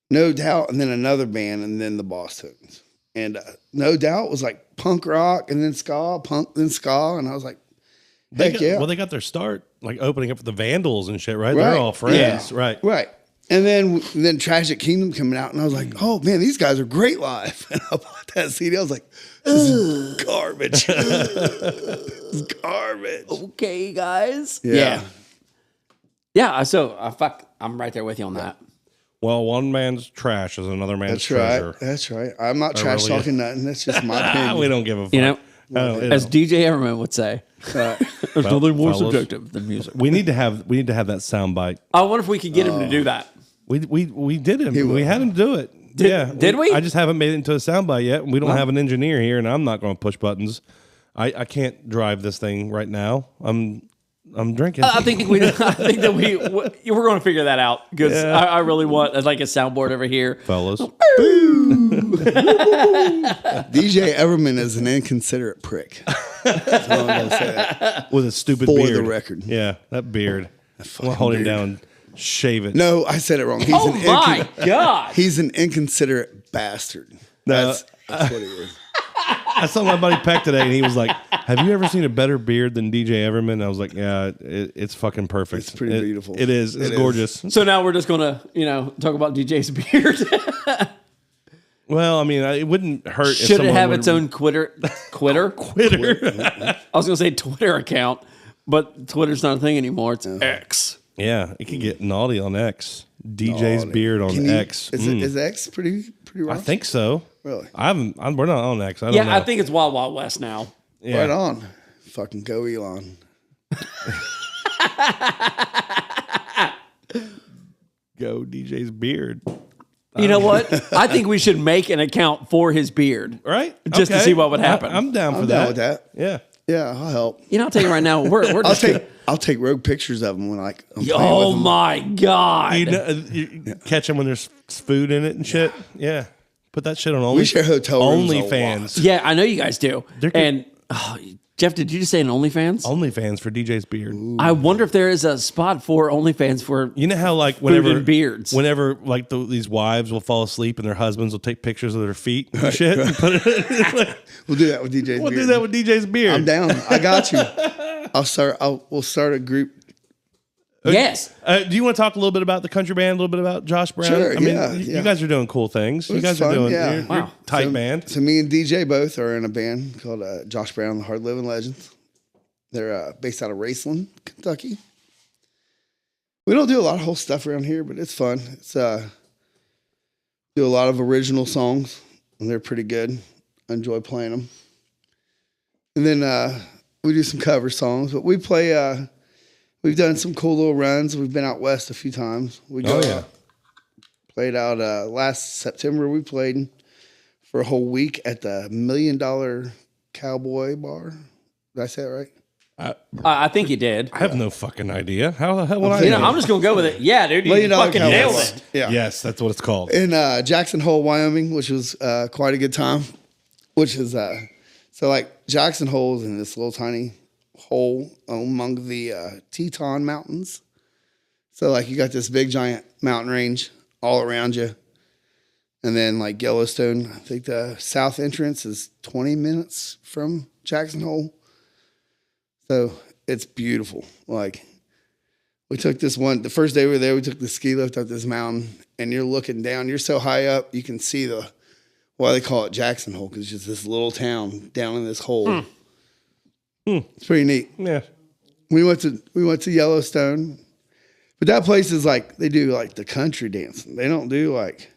No Doubt and then another band and then the Boss Tones. And No Doubt was like punk rock and then ska, punk then ska, and I was like, heck yeah. Well, they got their start like opening up for the Vandals and shit, right? Right. They're all friends, Yeah. right? Right. And then Tragic Kingdom coming out, and I was like, oh man, these guys are great live. And I bought that CD. I was like, this is garbage. This is garbage. Okay, guys. Yeah. Yeah. So, I'm right there with you on that. Well, one man's trash is another man's That's treasure. right. That's right. I'm not trash really talking nothing. That's just my Ah, opinion. we don't give a fuck. You know, Oh, you as know. DJ Everman would say, Uh, there's nothing more fellas. subjective than music. we need to have that sound bite. I wonder if we could get him to do that. We did him. will. We had him do it. Did we? I just haven't made it into a soundbite yet. We don't have an engineer here, and I'm not going to push buttons. I can't drive this thing right now. I'm drinking. I think that we're going to figure that out because I really want like a soundboard over here, fellas. DJ Everman is an inconsiderate prick. That's all I'm gonna say. With a stupid For beard. the record. Yeah, that beard. fucking I'll hold him beard. down, shave it. No, I said it wrong. He's Oh my god! He's an inconsiderate bastard. No, That's what he is. I saw my buddy Peck today, and he was like, "Have you ever seen a better beard than DJ Everman?" I was like, "Yeah, it's fucking perfect. It's pretty beautiful. It is. It's It is. gorgeous." So now we're just going to talk about DJ's beard. Well, I mean, it wouldn't hurt. if Should it someone have would- its own quitter? Twitter? I was going to say Twitter account, but Twitter's not a thing anymore. It's X. Yeah, it could get naughty on X. DJ's beard on Can you- X. Is X pretty rough? I think so. Really? We're not on X. I don't Yeah, know. I think it's Wild Wild West now. Yeah. Right on. Fucking go Elon. Go DJ's beard. You know what? I think we should make an account for his beard. Right? Just to see what would happen. I'm down for I'm that. down with that. Yeah. Yeah, I'll help. I'll tell you right now, we're just I'll take rogue pictures of them when I'm playing Oh with them. my god! You catch them when there's food in it and shit. Yeah. Put that shit on Only. We share hotel rooms a OnlyFans. Yeah, I know you guys do. They're good. And Jeff, did you just say an OnlyFans? OnlyFans for DJ's beard. I wonder if there is a spot for OnlyFans for. You know how like whenever and beards. whenever like these wives will fall asleep and their husbands will take pictures of their feet and shit. And put it, We'll do that with DJ's we'll beard. do that with DJ's beard. I'm down. I got you. We'll start a group. Yes. Do you want to talk a little bit about the country band, a little bit about Josh Brown? Sure, I mean, yeah, you yeah. guys are doing cool things. You It's guys fun, are doing yeah. you're Wow. tight band. So me and DJ both are in a band called Josh Brown and the Hard Living Legends. They're based out of Raceland, Kentucky. We don't do a lot of whole stuff around here, but it's fun. It's do a lot of original songs, and they're pretty good. I enjoy playing them. And then we do some cover songs, but we play. We've done some cool little runs. We've been out west a few times. We go, played out last September. We played for a whole week at the $1 Million Cowboy Bar. Did I say it right? I think you did. I have no fucking idea. How the hell would I You know? know, I'm just going to go with it. Yeah, dude. You $1 Million fucking Cowboy nailed Bar. it. Yeah. Yes, that's what it's called. In Jackson Hole, Wyoming, which was quite a good time. Which is so like Jackson Hole is in this little tiny hole among the Teton Mountains. So like you got this big giant mountain range all around you, and then like Yellowstone. I think the south entrance is 20 minutes from Jackson Hole. So it's beautiful. Like we took the first day we were there, we took the ski lift up this mountain, and you're looking down. You're so high up, you can see why they call it Jackson Hole, because it's just this little town down in this hole. It's pretty neat. Yeah. We went to Yellowstone, but that place is like they do like the country dancing. They don't do like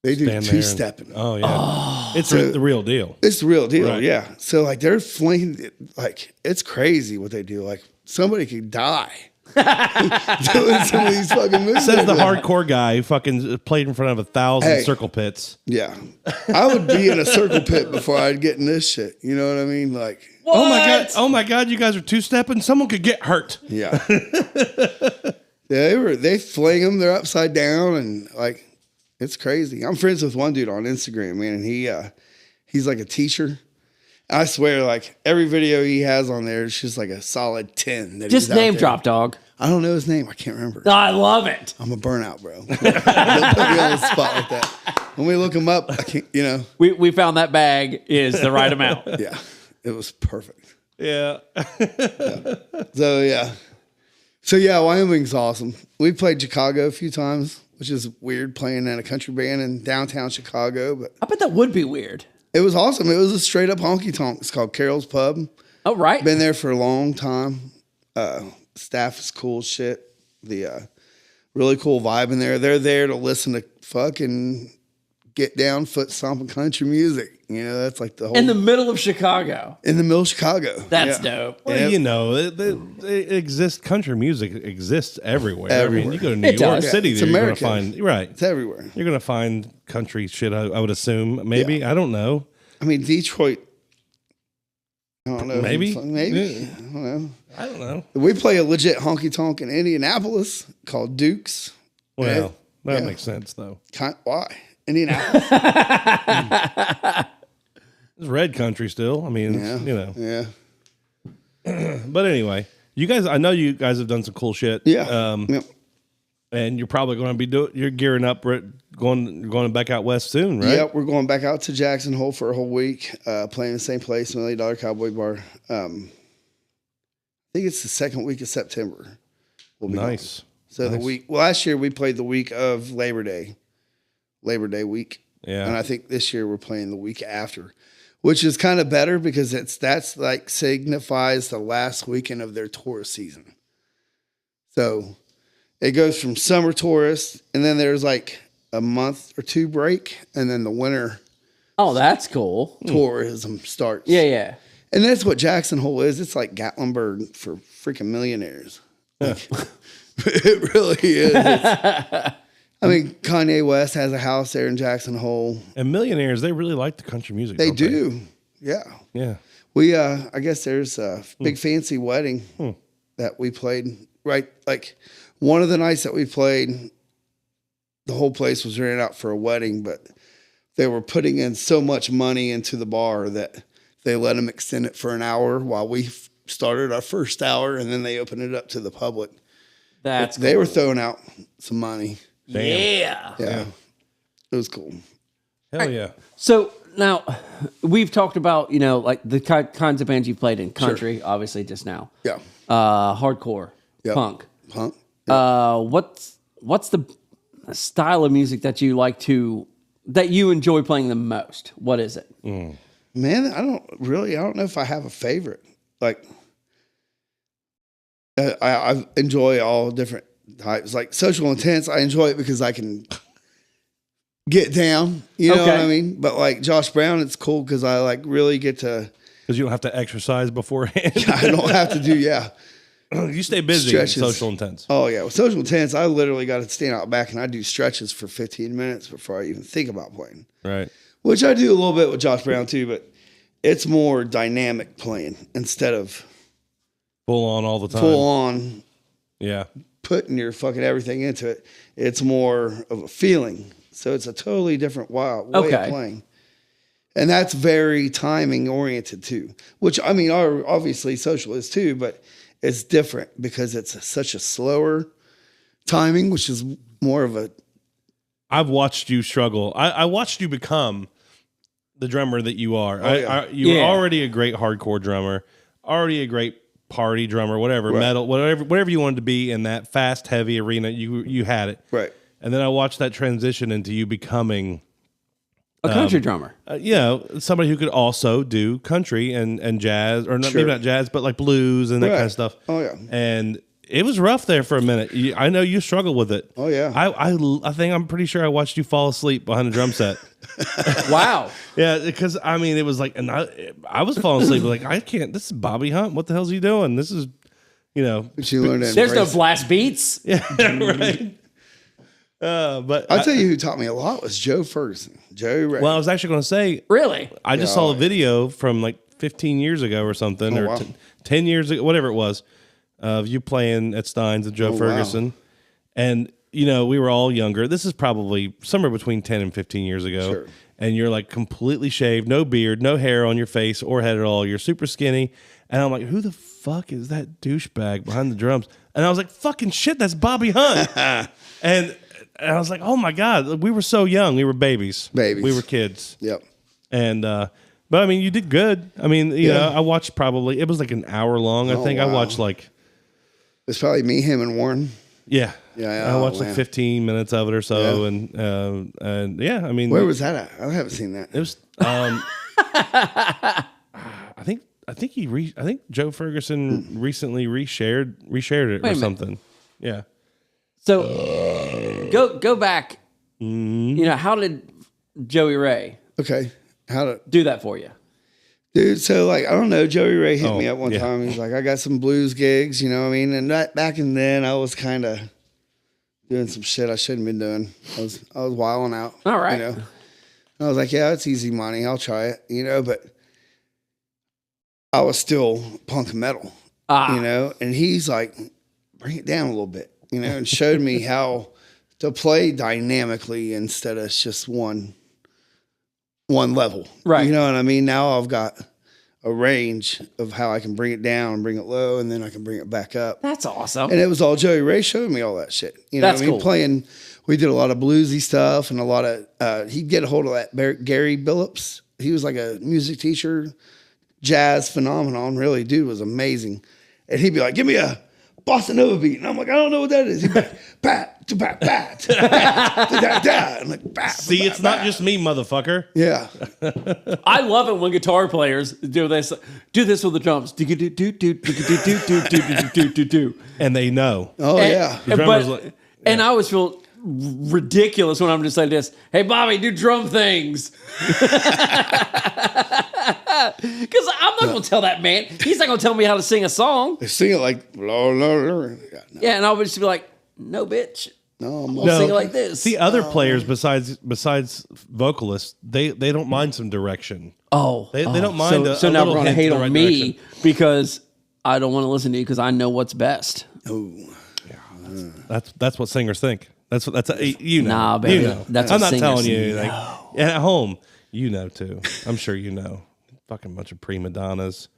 they do Stand there two and- stepping. Oh yeah. It's the real deal. It's the real deal, Right. yeah. So like they're flinging, like it's crazy what they do. Like somebody could die doing some of these fucking moves. Says the hardcore guy who fucking played in front of 1,000 Hey. circle pits. Yeah, I would be in a circle pit before I'd get in this shit. You know what I mean? Like, Oh my god, you guys are two stepping. Someone could get hurt. yeah, they fling them. They're upside down and like it's crazy. I'm friends with one dude on Instagram, man, and he's like a teacher. I swear, like every video he has on there, it's just like a solid 10. That Just he's out name there. drop, dog. I don't know his name. I can't remember. I love it. I'm a burnout, bro. Don't put me on the spot like that. When we look him up, I can't. You know, We found that bag is the right amount. yeah, it was perfect. Yeah. So yeah, Wyoming's awesome. We played Chicago a few times, which is weird playing in a country band in downtown Chicago, but I bet that would be weird. it was awesome. It was a straight up honky tonk. It's called Carol's Pub. Oh, right. Been there for a long time. Staff is cool as shit. The really cool vibe in there. They're there to listen to fucking get down, foot stomping country music. You know, that's like the whole In the middle of Chicago. in the middle of Chicago. That's Yeah. dope. Well, Yep. you know, it exists. Country music exists everywhere. I mean, Everywhere. you go to New It York does. City, It's you're going to American. find right. It's everywhere. You're going to find country shit. I would assume. Maybe I don't know. I mean, Detroit. I don't know. Maybe. Maybe. Yeah. I don't know. I don't know. We play a legit honky tonk in Indianapolis called Duke's. Well, that Yeah. makes sense though. Why? Indianapolis. It's red country still. I mean, Yeah. you know. Yeah. But anyway, you guys. I know you guys have done some cool shit. Yeah. Yep. And you're probably going to be you're gearing up, going back out west soon, right? Yep, we're going back out to Jackson Hole for a whole week, playing the same place, $1 Million Cowboy Bar. I think it's the second week of September. We'll be Nice. gone. So Nice. the week, last year we played the week of Labor Day week. Yeah. And I think this year we're playing the week after, which is kind of better because that's like signifies the last weekend of their tourist season. So it goes from summer tourists, and then there's like a month or two break, and then the winter Oh, that's cool. tourism starts. Yeah, yeah. And that's what Jackson Hole is. It's like Gatlinburg for freaking millionaires. Like, it really is. I mean, Kanye West has a house there in Jackson Hole. And millionaires, they really like the country music. They don't do. Yeah. Yeah. We, I guess there's a big fancy wedding that we played, right? Like one of the nights that we played, the whole place was rented out for a wedding, but they were putting in so much money into the bar that they let them extend it for an hour while we started our first hour, and then they opened it up to the public. That's They cool. were throwing out some money. Yeah. Yeah. It was cool. Hell yeah. So now we've talked about, you know, like the kinds of bands you played in country, obviously just now. Yeah. Hardcore, Yep. punk. Punk. What's the style of music that you that you enjoy playing the most? What is it? Man, I don't know if I have a favorite. Like, I enjoy all different types. Like Social Intense, I enjoy it because I can get down. You know Okay. what I mean? But like Josh Brown, it's cool because I like really get to. Because you don't have to exercise beforehand. I don't have to do You stay busy. Stretches. Social intense. Oh yeah, with Social Intense, I literally got to stand out back and I do stretches for 15 minutes before I even think about playing. Right. Which I do a little bit with Josh Brown too, but it's more dynamic playing instead of Full on all the time. full on Yeah. putting your fucking everything into it. It's more of a feeling. So it's a totally different way Okay. of playing. And that's very timing oriented too, which I mean, obviously Social is too, but it's different because it's such a slower timing, which is more of a, I've watched you struggle. I watched you become the drummer that you are. yeah. You were Yeah. already a great hardcore drummer, already a great party drummer, whatever, Right. metal, whatever you wanted to be in that fast, heavy arena. You had it. right. And then I watched that transition into you becoming, A country drummer. somebody who could also do country and jazz, or not, Sure. maybe not jazz, but like blues and that Right. kind of stuff. Oh, yeah. And it was rough there for a minute. I know you struggled with it. Oh, yeah. I think I'm pretty sure I watched you fall asleep behind a drum set. Wow. Yeah, because I mean, it was like, and I was falling asleep. Like, I can't. This is Bobby Hunt. What the hell's he doing? This is, But you learn to There's no embrace it. blast beats. yeah, right. But I'll tell you who taught me a lot was Joe Ferguson. Joe Ray. well, I was actually going to say, Really? I just saw a video from like 15 years ago or something, or wow. 10 years ago, whatever it was, of you playing at Steins and Joe wow. Ferguson. And, we were all younger. This is probably somewhere between 10 and 15 years ago. Sure. And you're like completely shaved, no beard, no hair on your face or head at all. You're super skinny. And I'm like, who the fuck is that douchebag behind the drums? And I was like, fucking shit, that's Bobby Hunt. and I was like, oh my God, we were so young. We were babies. Babies. We were kids. Yep. And, but I mean, you did good. I mean, you know, I watched probably, it was like an hour long. I think I wow. watched like, It's probably me, him, and Warren. yeah. Yeah, I watched oh, like man. 15 minutes of it or so. Yeah. And yeah, I mean, Where was that at? I haven't seen that. it was, I think Joe Ferguson recently reshared it Wait a or minute. something. Yeah. So go back. Mm-hmm. You know, how did Joey Ray Okay. How to do that for you? dude? So like, I don't know. Joey Ray hit me up one yeah. time. He's like, I got some blues gigs, you know what I mean? And that back in then, I was kind of doing some shit I shouldn't have been doing. I was wilding out. All right. You know? And I was like, yeah, it's easy money. I'll try it, you know, but I was still punk metal, you know, and he's like, bring it down a little bit, you know, and showed me how to play dynamically instead of just one level. Right. You know what I mean? Now I've got a range of how I can bring it down and bring it low, and then I can bring it back up. That's awesome. And it was all Joey Ray showed me all that shit. You know That's what I mean? cool. Playing, we did a lot of bluesy stuff and a lot of, he'd get a hold of that Gary Billups. He was like a music teacher, jazz phenomenon, really. Dude was amazing. And he'd be like, give me a bossa nova beat. And I'm like, I don't know what that is. He'd be like, pat, to pat, pat, da, da. I'm like, pat. See, it's not just me, motherfucker. Yeah. I love it when guitar players do this. Do this with the drums. Do do do do do do do do do do do. And they know. Oh, yeah. The drummer's like- And I always feel ridiculous when I'm just like this. Hey, Bobby, do drum things. Because I'm not going to tell that man. He's not going to tell me how to sing a song. They sing it like, blah, blah, blah. Yeah, no, Yeah, and I would just be like, no, bitch. no, I'm I'll No. sing it like this. See, other players besides vocalists, they don't mind some direction. Oh, They don't mind So, a- so a now we're little going to hint hate in on the right me direction. because I don't want to listen to you because I know what's best. Oh, That's what singers think. That's you know. Nah, baby, You know. that's I'm what not telling singers you anything. And at home, you know too. I'm sure you know. Fucking bunch of prima donnas.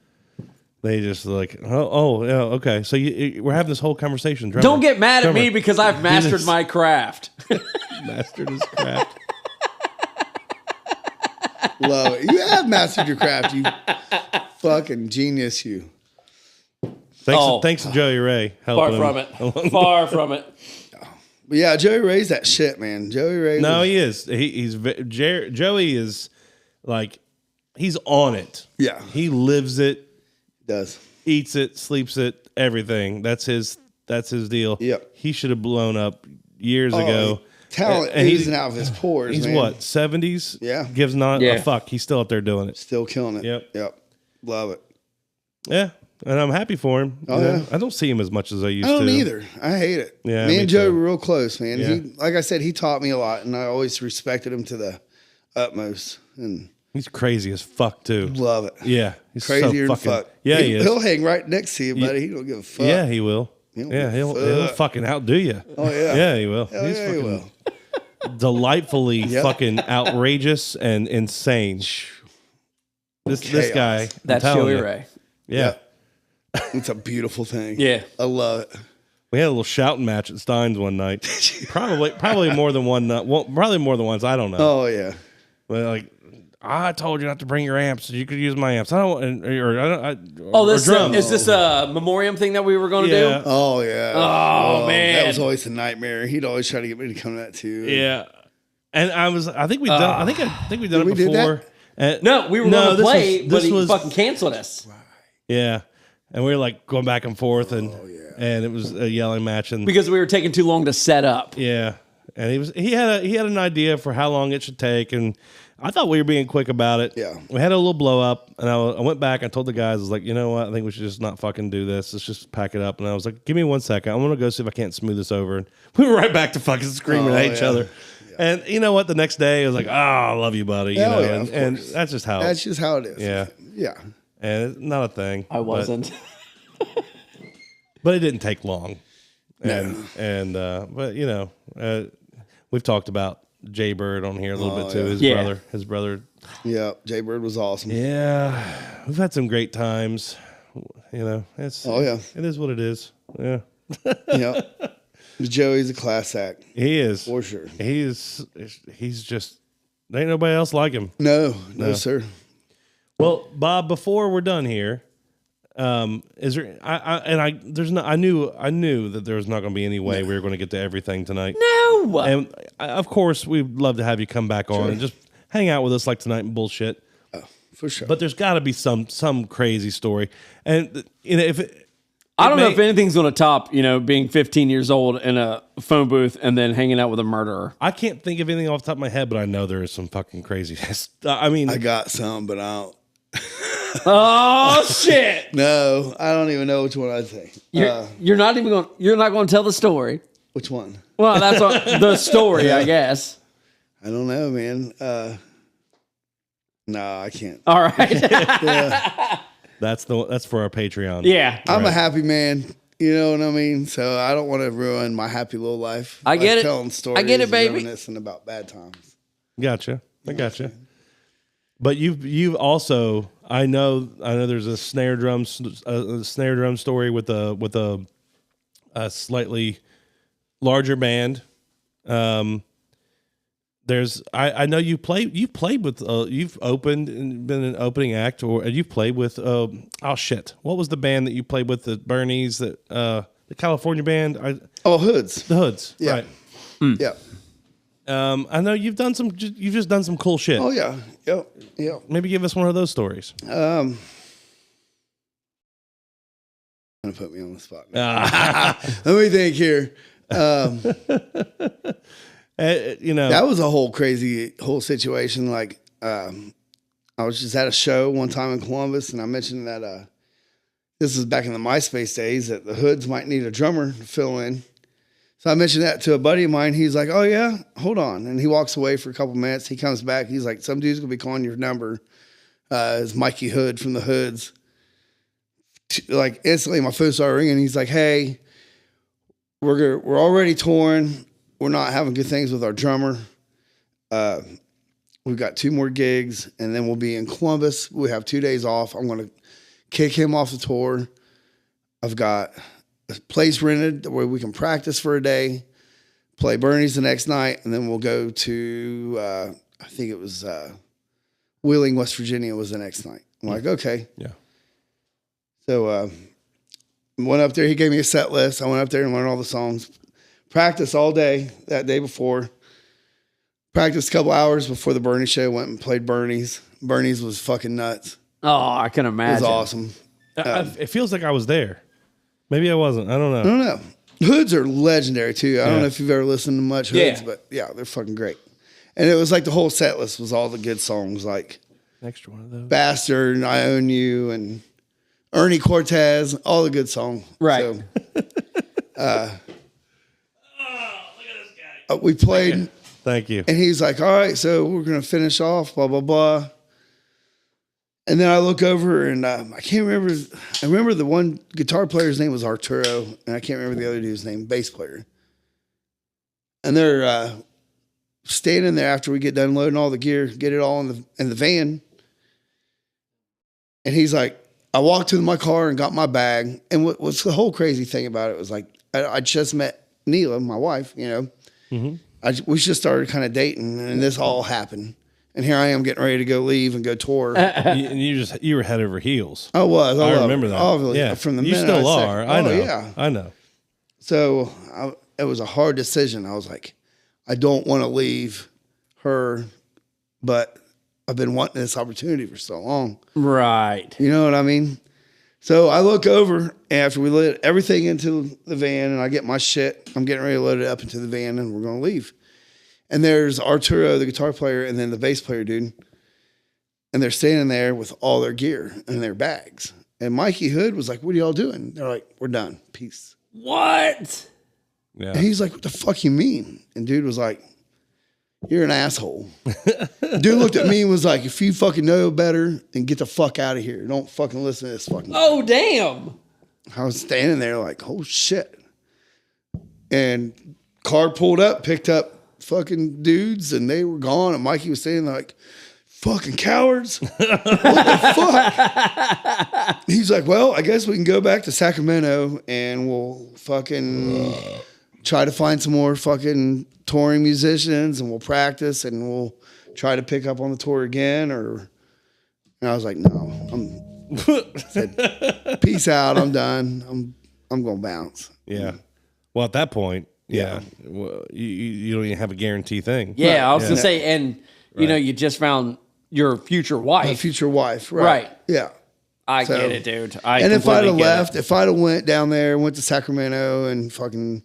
They just like, oh yeah, okay. So we're having this whole conversation. Drummer. Don't get mad at me Drummer. because I've mastered this. my craft. Mastered his craft. love it. You have mastered your craft, you fucking genius, you. Thanks to Joey Ray. Far Helping from him. it. Far from it. But yeah, Joey Ray's that shit, man. Joey Ray. No, was- he is. Joey is like, he's on it. Yeah. He lives it, does. eats it, sleeps it, everything. That's his deal. Yep. He should have blown up years ago. Talent And oozing out of his pores. He's man. what, 70s? Yeah. Gives not Yeah. a fuck. He's still up there doing it. Still killing it. Yep. Yep. Love it. Yeah. And I'm happy for him. Oh, You know, yeah. I don't see him as much as I used I don't to. either. I hate it. Yeah, me me and Joe too. were real close, man. Yeah. He, like I said, he taught me a lot, and I always respected him to the utmost, and He's crazy as fuck too. love it. Yeah. He's Crazier so than fucking, fuck. Yeah, he is. He'll hang right next to you, buddy. He don't give a fuck. Yeah, he will. He don't Yeah, give a he'll fuck. fucking outdo you. Oh yeah. Yeah, he will. Hell He's yeah, he fucking will. delightfully Yep. fucking outrageous and insane. This Chaos. guy. I'm That's telling Joey you. Ray. Yeah. It's a beautiful thing. Yeah. I love it. We had a little shouting match at Stein's one night. probably more than one. Well, probably more than once. I don't know. Oh yeah. But like, I told you not to bring your amps. You could use my amps. I don't. Or I don't. Oh, or this drums. is this a memoriam thing that we were going to Yeah. do? Oh yeah. Oh, man. That was always a nightmare. He'd always try to get me to come to that too. Yeah. And I think we've done. I think we've done we it did that? before. And- No, we were No, going to this play, was- but this he was- fucking canceled us. Yeah. And we were like going back and forth, and Oh, and it was a yelling match, and Because we were taking too long to set up. yeah, and he had an idea for how long it should take, and I thought we were being quick about it. Yeah. We had a little blow up, and I went back and told the guys, I was like, you know what, I think we should just not fucking do this. Let's just pack it up. And I was like, give me 1 second. I'm gonna go see if I can't smooth this over. And we were right back to fucking screaming Oh, at each yeah. other. And you know what? The next day, I was like, "Oh, I love you, buddy." You Oh, know, yeah, and, of and course. that's just how. That's just how it is. Yeah. Yeah. And it's not a thing. I wasn't. But it didn't take long. And but you know, we've talked about Jay Bird on here a little bit too. yeah. His brother. Yeah. Jay Bird was awesome. Yeah, we've had some great times. You know, it's Oh, yeah. it is what it is. Yeah, Yeah. Joey's a class act he is for sure. He's just there ain't nobody else like him. No, sir. Well, Bob, before we're done here, is there? I knew that there was not going to be any way we were going to get to everything tonight. No. And of course, we'd love to have you come back on and just hang out with us like tonight and bullshit. For sure. But there's got to be some crazy story, and you know I don't know if anything's going to top, being 15 years old in a phone booth and then hanging out with a murderer. I can't think of anything off the top of my head, but I know there is some fucking crazy. I mean, I got some, but I don't. Oh shit! No, I don't even know which one I'd say. You're not even going. You're not going to tell the story. Which one? Well, that's the story, I guess. I don't know, man. No, I can't. All right. Yeah. that's for our Patreon. Yeah. I'm a happy man. You know what I mean? So I don't want to ruin my happy little life. I get it. Telling stories. I get it, baby. Reminiscing about bad times. Gotcha. I gotcha. But you've also, I know there's a snare drum story with a slightly larger band. I know you've played with you've opened and been an opening act, or you've played with what was the band that you played with at Bernie's, that the California band? Hoods. The Hoods. Yeah. Right. Yeah. I know you've just done some cool shit. Oh yeah. Yep. Yep. Maybe give us one of those stories. Gonna put me on the spot. Let me think here. That was a whole situation. Like, I was just at a show one time in Columbus, and I mentioned that this was back in the MySpace days, that the Hoods might need a drummer to fill in. So I mentioned that to a buddy of mine. He's like, "Oh yeah, hold on," and he walks away for a couple minutes. He comes back. He's like, "Some dude's gonna be calling your number." It's Mikey Hood from the Hoods. Like instantly, my phone started ringing. He's like, "Hey, we're already touring. We're not having good things with our drummer. We've got 2 more gigs, and then we'll be in Columbus. We have 2 days off. I'm going to kick him off the tour. I've got a place rented where we can practice for a day, play Bernie's the next night, and then we'll go to, I think it was Wheeling, West Virginia was the next night." I'm like, okay. Yeah. So went up there. He gave me a set list. I went up there and learned all the songs. Practiced all day that day before. Practiced a couple hours before the Bernie show. Went and played Bernie's. Bernie's was fucking nuts. Oh, I can imagine. It was awesome. It feels like I was there. Maybe I wasn't. I don't know. I don't know. Hoods are legendary too. I don't know if you've ever listened to much Hoods, Yeah. but yeah, they're fucking great. And it was like the whole set list was all the good songs, like Extra one of those. Bastard and I Own You and Ernie Cortez, all the good songs. Right. So, we played, Thank you. and he's like, "All right, so we're gonna finish off, blah blah blah." And then I look over, and I can't remember. I remember the one guitar player's name was Arturo, and I can't remember the other dude's name, bass player. And they're standing there after we get done loading all the gear, get it all in the van. And he's like, I walked to my car and got my bag. And what's the whole crazy thing about it was like, I just met Neela, my wife, Mm-hmm. we just started kind of dating, and this all happened. And here I am getting ready to go leave and go tour. you were head over heels. I was. I remember that. Obviously, Yeah. from the You minute still I are. said, I know. Yeah. I know. So it was a hard decision. I was like, I don't want to leave her, but I've been wanting this opportunity for so long. Right. You know what I mean? So I look over after we lit everything into the van, and I get my shit. I'm getting ready to load it up into the van, and we're going to leave. And there's Arturo, the guitar player, and then the bass player dude. And they're standing there with all their gear and their bags. And Mikey Hood was like, "What are y'all doing?" They're like, "We're done. Peace." What? Yeah. And he's like, "What the fuck you mean?" And dude was like, "You're an asshole." Dude looked at me and was like, "If you fucking know better, then get the fuck out of here. Don't fucking listen to this fucking." Oh, damn. I was standing there like, "Oh shit." And car pulled up, picked up fucking dudes, and they were gone. And Mikey was standing there like, "Fucking cowards. What the fuck?" He's like, "Well, I guess we can go back to Sacramento and we'll fucking try to find some more fucking touring musicians, and we'll practice, and we'll try to pick up on the tour again." And I was like, "No, said, peace out. I'm done. I'm gonna bounce." Yeah. Well, at that point, yeah, well, you don't even have a guarantee thing. Yeah, I was going to say, and, you just found your future My wife. future wife, Right. Yeah. I So- get it, dude. And if I'd have left, it. if I'd have went down there, went to Sacramento and fucking,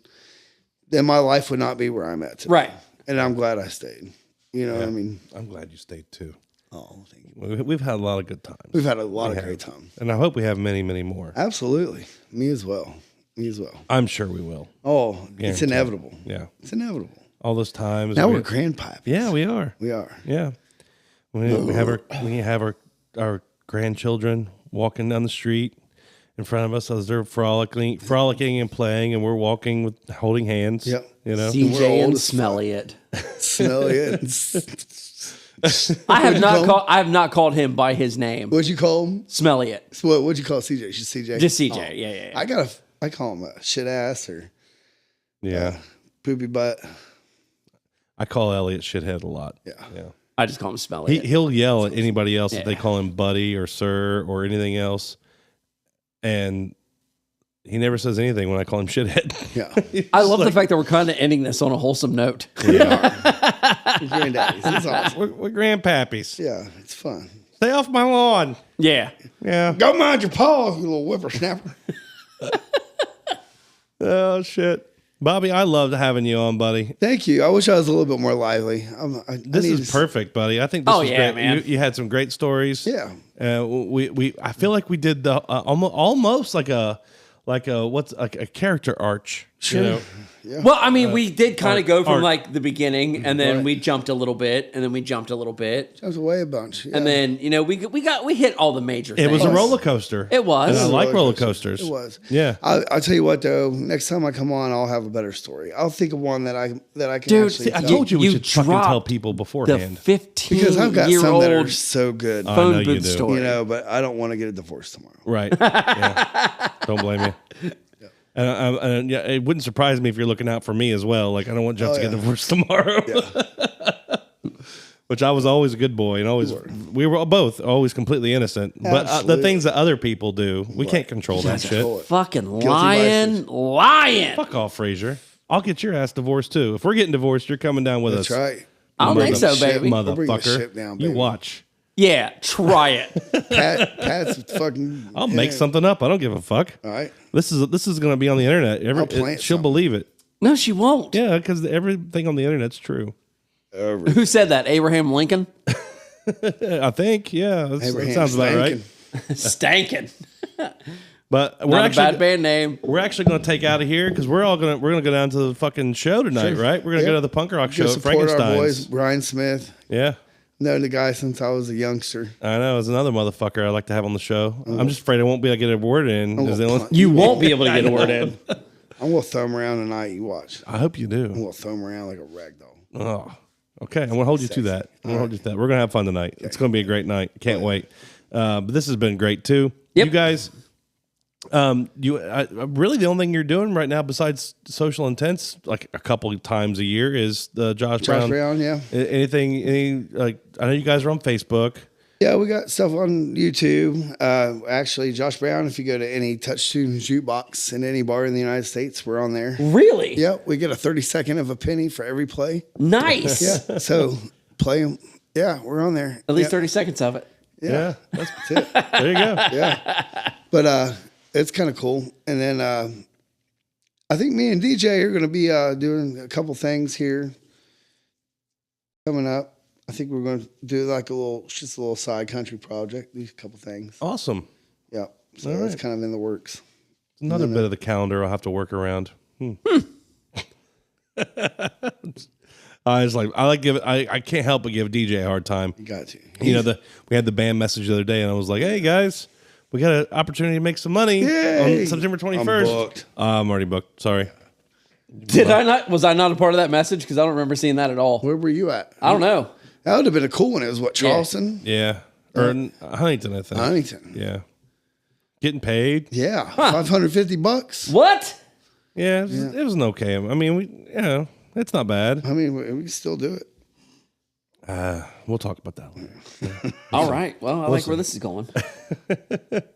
then my life would not be where I'm at today. Right. And I'm glad I stayed. You know what I mean? I'm glad you stayed too. Oh, thank you. We've had a lot of good times. We've had a lot of great time. And I hope we have many, many more. Absolutely. Me as well. Me as well. I'm sure we will. Oh, it's Guaranteed. inevitable. Yeah. It's inevitable. All those times. Now we're grandpaps. Yeah, we are. We are. Yeah. We have our grandchildren walking down the street in front of us as they're frolicking and playing, and we're walking with holding hands. Yep. You know. We're CJ old and as Smelly it. Smell it. I have not called him by his name. What'd you call him? Smelly it. So what'd you call CJ? Just CJ? Just CJ. Oh. Yeah. I call him a shit ass or Yeah. poopy butt. I call Elliot shithead a lot. Yeah. Yeah. I just call him Smelly it. He'll yell at anybody else if they Yeah. call him buddy or sir or anything else, and he never says anything when I call him shithead. Yeah. I love the fact that we're kind of ending this on a wholesome note. Your granddaddies. It's awesome. We're grandpappies. Yeah, it's fun. Stay off my lawn. Yeah. Yeah. Go mind your paw, you little whippersnapper. Oh shit, Bobby, I loved having you on, buddy. Thank you. I wish I was a little bit more lively. This is perfect, buddy. I think this is yeah, great. man. You had some great stories. Yeah. I feel like we did the almost like a character arch. Sure. You know? Well, I mean, we did kind of go from art. like the beginning, and then Right. we jumped a little bit, and then we jumped a little bit, I was away a bunch. Yeah. and then we hit all the major. It things. was a roller coaster. It was. And I It was a like roller roller coasters. It was. Yeah. I'll tell you what though. Next time I come on, I'll have a better story. I'll think of one that I can Dude, actually see, I tell. told you we You should fucking tell dropped people the beforehand. 15 because I've got year some that are old so good. I know phone you booth do. story. You know, but I don't want to get a divorce tomorrow. Right. Yeah. Don't blame you. And yeah, it wouldn't surprise me if you're looking out for me as well. Like I don't want Jeff to get yeah. divorced tomorrow. Which I was always a good boy, and always we were both always completely innocent. But the Absolutely. things that other people do, we can't control that shit. Control it. Fucking by lying. Fuck off, Frazier. I'll get your ass divorced too. If we're getting divorced, you're coming down with That's us. right. I don't think so, Shit, baby. I'll bring the Motherfucker. ship down, You baby. watch. Yeah, try it. Pat's fucking. I'll make something up. I don't give a fuck. All right. This is going to be on the internet. I'll plant She'll something. believe it. No, she won't. Yeah, because everything on the internet's true. Who said that? Abraham Lincoln? I think. Yeah, that Abraham sounds about right. Stankin. But we're Not a actually bad band name. we're actually going to take out of here because we're gonna go down to the fucking show tonight, right? We're gonna go to the punk rock show Go at support our boys, Frankenstein's. Brian Smith. Yeah, Known the guy since I was a youngster. I know. It's another motherfucker I like to have on the show. I'm just afraid I won't be able to get a word in. Is the only- You won't be able to get a word in. I'm gonna throw him around tonight. You watch. I hope you I'm do. gonna throw him around like a rag doll. Oh, okay. I'm gonna hold you to that. I'm gonna hold you to that. We're gonna have fun tonight. It's gonna be a great night. Can't wait. But this has been great too. Yep. You guys. Really the only thing you're doing right now besides social intense, like a couple of times a year, is the Josh Josh Brown. Brown, yeah. Any like I know you guys are on Facebook. Yeah, we got stuff on YouTube. Actually, Josh Brown, if you go to any Touch Tunes jukebox in any bar in the United States, we're on there. Really? Yep, we get a 30-second of a penny for every play. Nice. Yeah, so play them. Yeah, we're on there. At least yeah. 30 seconds of it. Yeah, That's it. there you go. Yeah, but it's kind of cool. And then I think me and DJ are going to be doing a couple things here coming up. I think we're going to do like just a little side country project, do a couple things. Awesome. Yeah, so All that's right. kind of in the works. Another bit of the calendar I'll have to work around. I can't help but give DJ a hard time. You got to. You know, we had the band message the other day, and I was like, "Hey guys, we got an opportunity to make some money Yay! on September 21st." I'm booked. I'm already booked. Sorry. Did I not? Was I not a part of that message? Because I don't remember seeing that at all. Where were you at? I don't know. That would have been a cool one. It was what, Charleston? Yeah, or Huntington, I think. Huntington. Yeah, getting paid. Yeah, $550. What? Yeah, it was an okay. I mean, it's not bad. I mean, we can still do it. We'll talk about that later. All right. Well, I like where this is going. But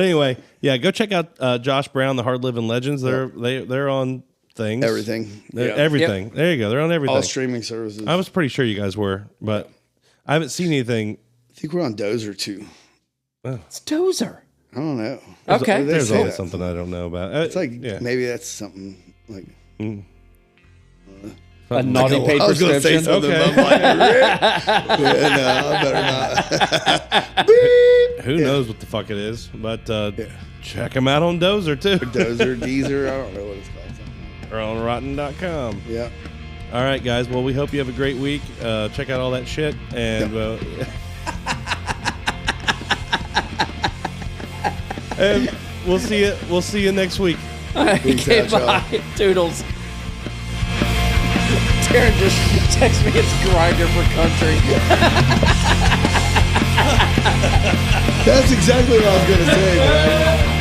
anyway, yeah, go check out Josh Brown, the Hard Living Legends. They're on things. Everything. Everything. There you go. They're on everything. All streaming services. I was pretty sure you guys were, but I haven't seen anything. I think we're on Dozer too. It's Dozer. I don't know. Okay. They There's say always that. something I don't know about. It's like yeah. maybe that's something like. A naughty paid I was gonna say prescription. something, Okay. but I'm like, yeah, no, I better not. Beep. Who knows what the fuck it is? But check them out on Dozer too, Dozer, Deezer, I don't know what it's called. or on Rotten.com. Yeah. All right, guys. Well, we hope you have a great week. Check out all that shit, and and we'll see you. We'll see you next week. Okay, out, y'all. bye. Toodles. Darren just texted me it's Grinder for country. That's exactly what I was gonna say, man.